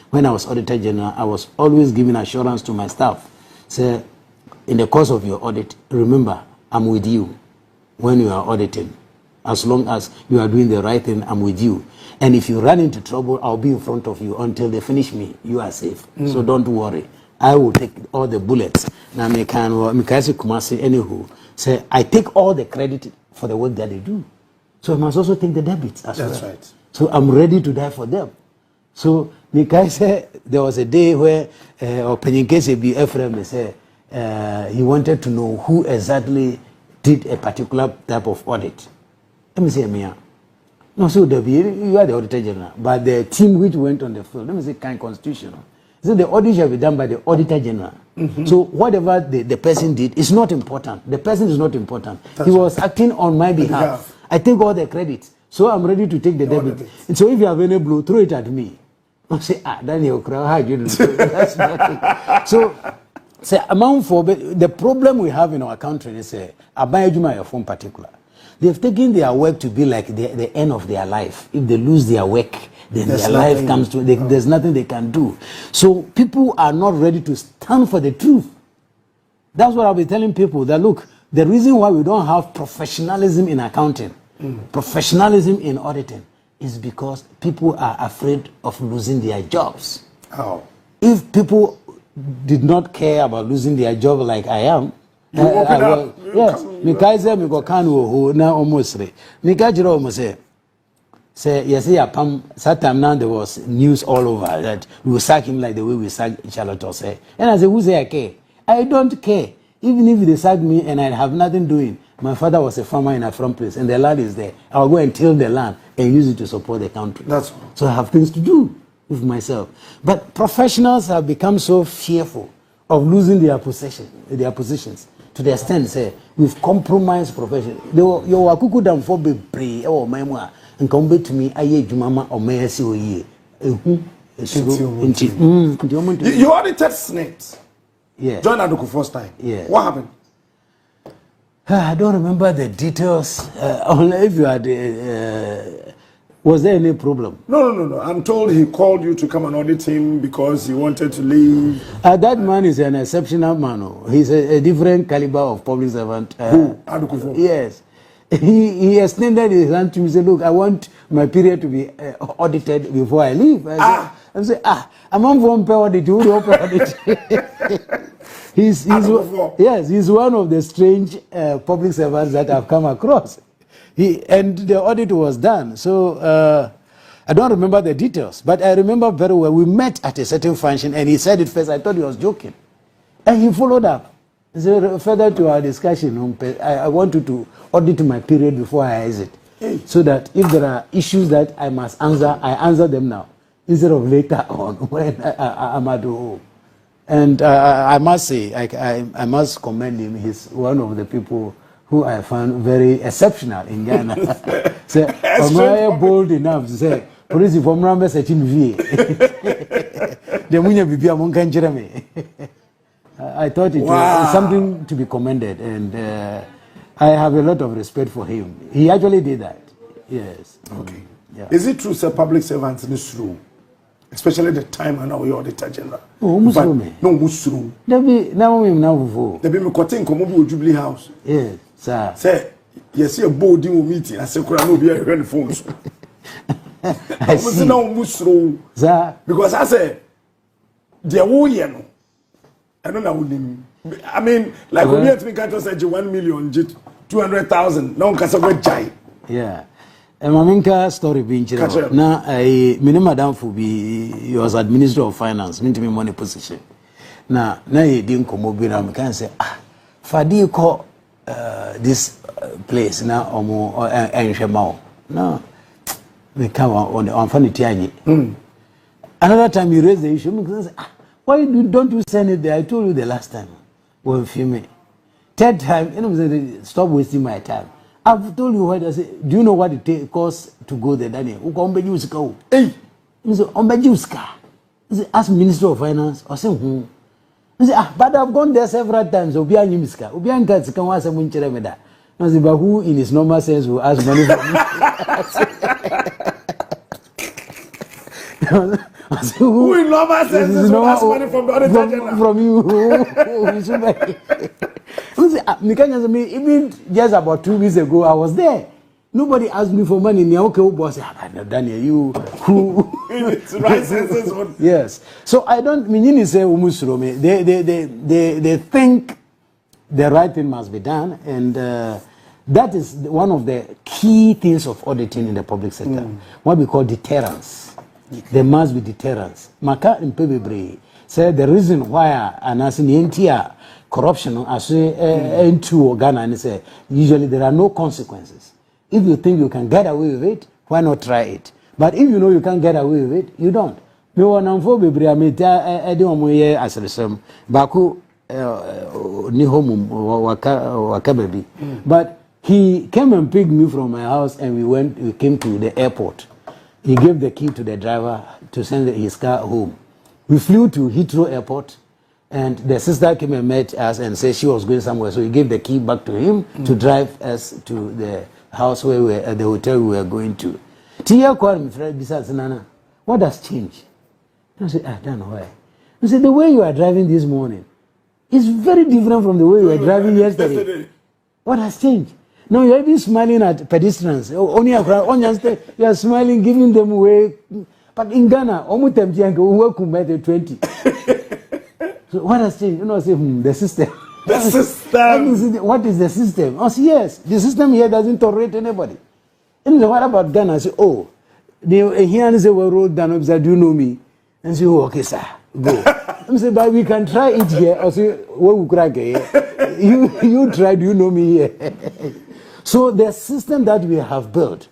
when I was Auditor General, I was always giving assurance to my staff. Say, in the course of your audit, remember, I'm with you when you are auditing. As long as you are doing the right thing, I'm with you. And if you run into trouble, I'll be in front of you until they finish me. You are safe. So don't worry. I will take all the bullets. Now, Mikasi Kumasi, anywho, say, I take all the credit for the work that they do. So I must also take the debits as well. That's right. So I'm ready to die for them. So Mikasi, there was a day where, or Penyikese B. Ephraim said, he wanted to know who exactly did a particular type of audit. Let me say, Mia. No, so you are the Auditor General, but the team which went on the field, let me say, kind constitutional. So the audit shall be done by the Auditor General. So whatever the person did is not important. The person is not important. He was acting on my behalf. I take all the credit. So I'm ready to take the debit. And so if you have any blue, throw it at me. I say, Daniel, how you do? That's nothing. So, say amount for the problem we have in our country is Abayajuma from particular. They've taken their work to be like the end of their life. If they lose their work, then their life comes to there's nothing they can do. So people are not ready to stand for the truth. That's what I'll be telling people, that look, the reason why we don't have professionalism in accounting, professionalism in auditing, is because people are afraid of losing their jobs. Oh. If people did not care about losing their job like I am, yes, Mikaize mi go kanu ho na almost. Mikajiro almost say yes, pam. That time now there was news all over that we will sack him like the way we sack Charlotte say. And I say, who say I care? I don't care. Even if they sack me and I have nothing doing. My father was a farmer in a farm place and the land is there. I'll go and till the land and use it to support the country. That's all. So I have things to do with myself. But professionals have become so fearful of losing their positions to the extent say we've compromised profession. Your wakuku down for be pray or memoir and come back to me aye jumama or mercy or ye. You audited snakes. Yeah. John Aduku first time. Yeah. What happened? I don't remember the details. Only if you are the Was there any problem? No. I'm told he called you to come and audit him because he wanted to leave. That man is an exceptional man. He's a different caliber of public servant. Who? Adukufo? Yes. He extended his hand to me and said, look, I want my period to be audited before I leave. I said, I'm on one pay audit, you will pay audit. he's one of the strange public servants that I've come across. And the audit was done. So I don't remember the details, but I remember very well. We met at a certain function and he said it first. I thought he was joking. And he followed up. So further to our discussion, I want you to audit my period before I exit. So that if there are issues that I must answer, I answer them now instead of later on when I'm at home. And I must say, I must commend him. He's one of the people who I found very exceptional in Ghana. So, I'm bold enough to say, police if I'm not searching VA. The munya bibi among Jeremy. I thought it was something to be commended, and I have a lot of respect for him. He actually did that. Yes. Okay. Yeah. Is it true, sir, public servants in this room, especially the time and now you're auditor general? Oh, Muslim. No, Muslim. There be me cutting come Jubilee House. Yes, sir. Say, yes, a board meeting. I said, could I not be a phones? I see. No Muslim. Sir. Because I said, the woman. I don't know. I mean, like we have to make us say 1 million, 200,000. No, because of jai. Yeah. And Maminka story being children. Now, I Madam Fubi, he was Administrator of Finance, meant to be money position. Now, he didn't come over and can say, Fadi call this place now, or Shemao. No, we come on funny tiani. Another time you raise the issue, why don't you send it there? I told you the last time. Well, filming. Third time, stop wasting my time. I've told you what I say. Do you know what it costs to go there, Daniel? Hey, ask Minister of Finance or say, but I've gone there several times. But who in his normal sense will ask money from who in normal sense will ask money from the auditor general? From you. Even just about 2 weeks ago, I was there. Nobody asked me for money. Okay, boss, Daniel, you who? It's right senses. Yes. So I don't mean say they think the right thing must be done, and that is one of the key things of auditing in the public sector. What we call deterrence. There must be deterrence. Maka Mpebebre said the reason why an NTR corruption as into Ghana and say usually there are no consequences. If you think you can get away with it, why not try it? But if you know you can't get away with it, you don't. No one Bebre as Baku Wakababy. But he came and picked me from my house and we came to the airport. He gave the key to the driver to send his car home. We flew to Heathrow Airport, and the sister came and met us and said she was going somewhere. So he gave the key back to him to drive us to the house where we were at the hotel we were going to. Tia called me, Fred, besides Nana, what has changed? I said, I don't know why. He said, the way you are driving this morning is very different from the way you were driving yesterday. What has changed? No, you're even smiling at pedestrians. Only you are smiling, giving them away. But in Ghana, almost empty and go 20. So what has changed? You know, I say, the system. The system. What is the system? I say, yes, the system here doesn't tolerate anybody. And what about Ghana? I say, oh, they here and say, well, road down. I say, do you know me? And say, oh, okay, sir, go. I say, but we can try it here. I say, what we crack here? You try, do you know me here? So the system that we have built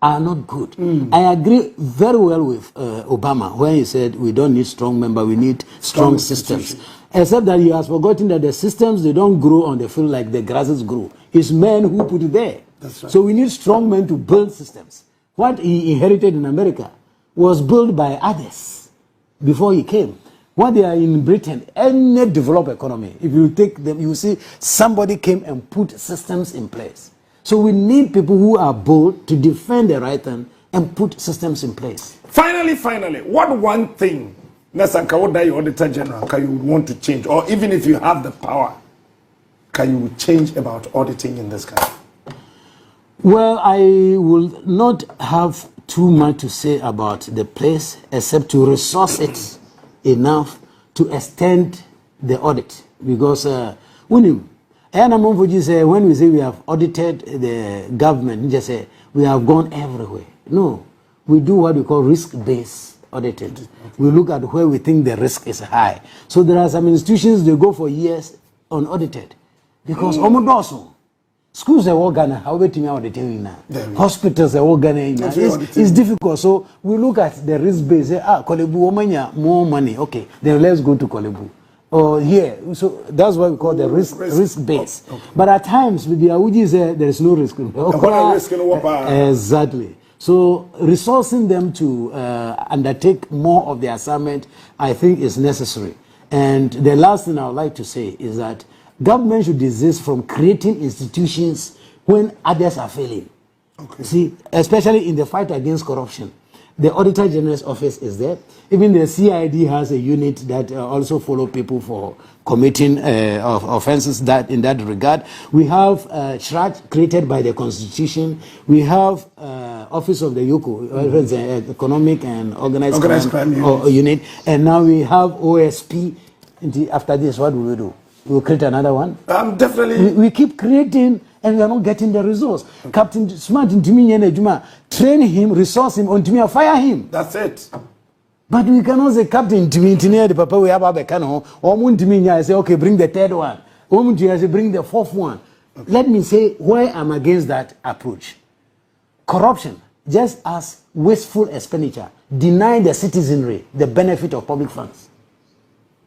are not good. I agree very well with Obama when he said we don't need strong members, we need strong systems. Except that he has forgotten that the systems, they don't grow on the field like the grasses grow. It's men who put it there. That's right. So we need strong men to build systems. What he inherited in America was built by others before he came. What they are in Britain, any developed economy, if you take them, you see somebody came and put systems in place. So we need people who are bold to defend the right thing and put systems in place. Finally, what one thing Nasanka Auditor General can you want to change, or even if you have the power, can you change about auditing in this country? Well, I will not have too much to say about the place except to resource it enough to extend the audit, because when we say we have audited the government, we just say we have gone everywhere. No, we do what we call risk-based auditing. We look at where we think the risk is high. So there are some institutions they go for years unaudited because also schools are all Ghana, how we auditing now. Hospitals are all Ghana. It's difficult. So we look at the risk base. Kolebu more money. Okay, then let's go to Kolebu. Or here, so that's what we call the risk base. Okay. But at times, with the Awuji say there is no risk. Exactly. So resourcing them to undertake more of the assignment, I think, is necessary. And the last thing I would like to say is that government should desist from creating institutions when others are failing. Okay. See, especially in the fight against corruption. The Auditor General's office is there. Even the CID has a unit that also follow people for committing offenses that in that regard. We have SHRAT created by the Constitution. We have Office of the YOCO, Economic and Organized Crime unit. And now we have OSP. After this, what will we do? We'll create another one. Definitely. We keep creating and we are not getting the results. Okay. Captain Smart train him, resource him, and fire him. That's it. But we cannot say Captain the papa we have a cano, or say, okay, bring the third one. Or say, bring the fourth one. Okay. Let me say why I'm against that approach. Corruption, just as wasteful expenditure, deny the citizenry the benefit of public funds.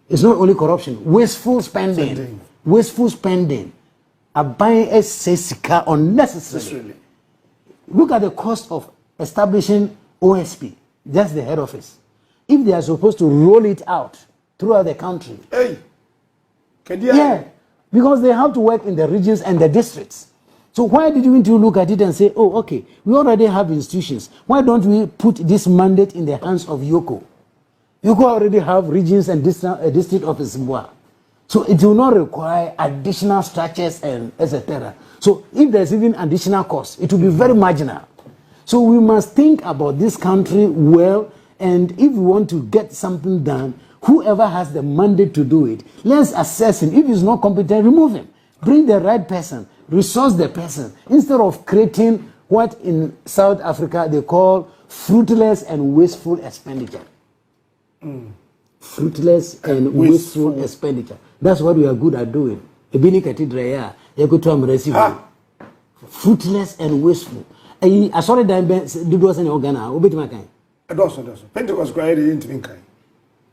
It's not only corruption, wasteful spending. Wasteful spending. Buying SSK unnecessarily. Look at the cost of establishing OSP, just the head office. If they are supposed to roll it out throughout the country. Yeah, because they have to work in the regions and the districts. So why did you look at it and say, oh, okay, we already have institutions. Why don't we put this mandate in the hands of YOCO? YOCO already have regions and district offices. So it will not require additional structures and etc. So if there's even additional cost, it will be very marginal. So we must think about this country well, and if we want to get something done, whoever has the mandate to do it, let's assess him. If he's not competent, remove him. Bring the right person, resource the person, instead of creating what in South Africa they call fruitless and wasteful expenditure. Fruitless and wasteful expenditure. That's what we are good at doing. Fruitless and wasteful. I saw that did was an organ. Pentecost cried into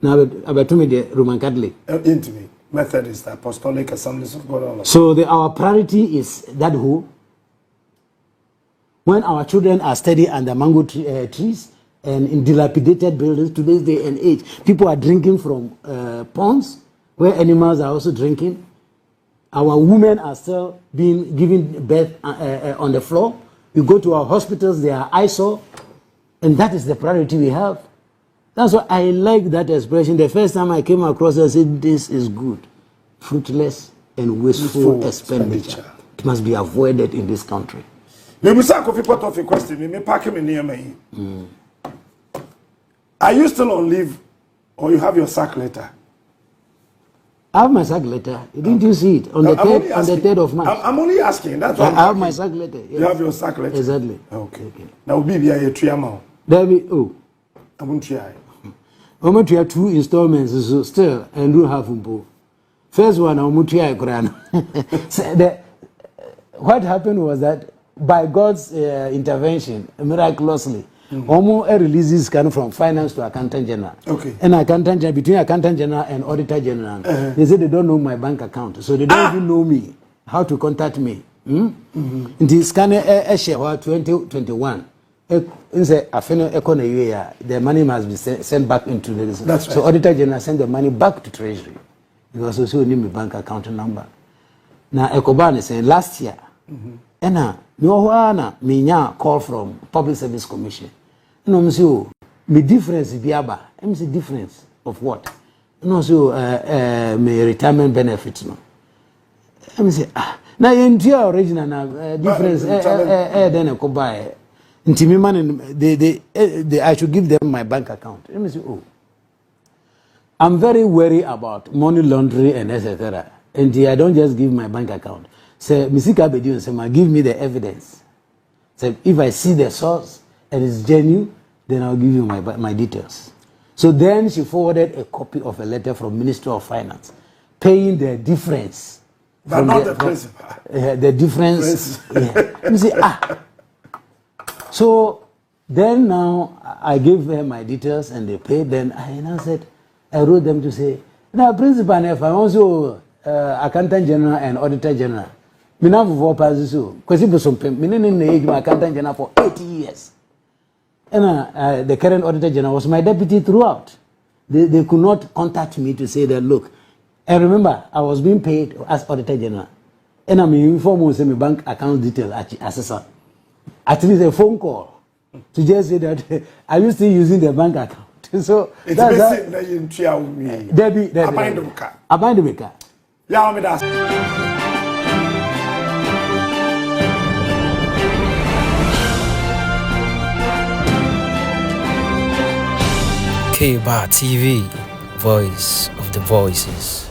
Now, about the Roman Catholic. Into Methodist, Apostolic Assemblies of God. So our priority is that who? When our children are studying under mango trees and in dilapidated buildings, today's day and age, people are drinking from ponds where animals are also drinking. Our women are still being given birth on the floor. You go to our hospitals, they are eyesore, and that is the priority we have. That's why I like that expression. The first time I came across it, I said, this is good. Fruitless and wasteful expenditure. It must be avoided in this country. Are you still on leave, or you have your sack letter? I have my sack letter. Didn't you see it on the 3rd of March? I'm only asking. That's why I have my sack letter. Yes. You have your sack letter. Exactly. Okay. Now be a triamount. There be I won't try. I'm going to have 2 installments, so still, and do have them. First one, I'm going to try. What happened was that by God's intervention, miraculously, almost releases come from finance to accountant general. Okay. And accountant general, between accountant general and auditor general, they say they don't know my bank account, so they don't even know me, how to contact me. In this kind of 2021. The money must be sent back into the reserve. That's right. So Auditor General sent the money back to Treasury. Because also need my bank account number. Now Ecoban is saying last year, and now no one call from Public Service Commission. no me say oh me difference bi aba me say difference of what no so me retirement benefits no me say na yentia original na difference then ko buy nti me man they I should give them my bank account. Let me say oh I'm very wary about money laundering and etc. And I don't just give my bank account. Say, Misika Bedion say, give me the evidence. Say, if I see the source and it's genuine, then I'll give you my details. So then she forwarded a copy of a letter from Ministry of Finance, paying the difference. But not the principal. The difference. Let me say, So then now I gave her my details and they paid. Then I now said, I wrote them to say, now principal, if I also accountant general and auditor general, me now for 4 passes so, because it was some accountant general for 80 years. And the current auditor general was my deputy throughout. They could not contact me to say that, look, and remember, I was being paid as auditor general. And I'm informed my bank account detail assessor. At least a phone call to just say that are you still using the bank account? So it's that's Debbie. Abide the maker. Yeah, me that's. K-Bar TV, voice of the voices.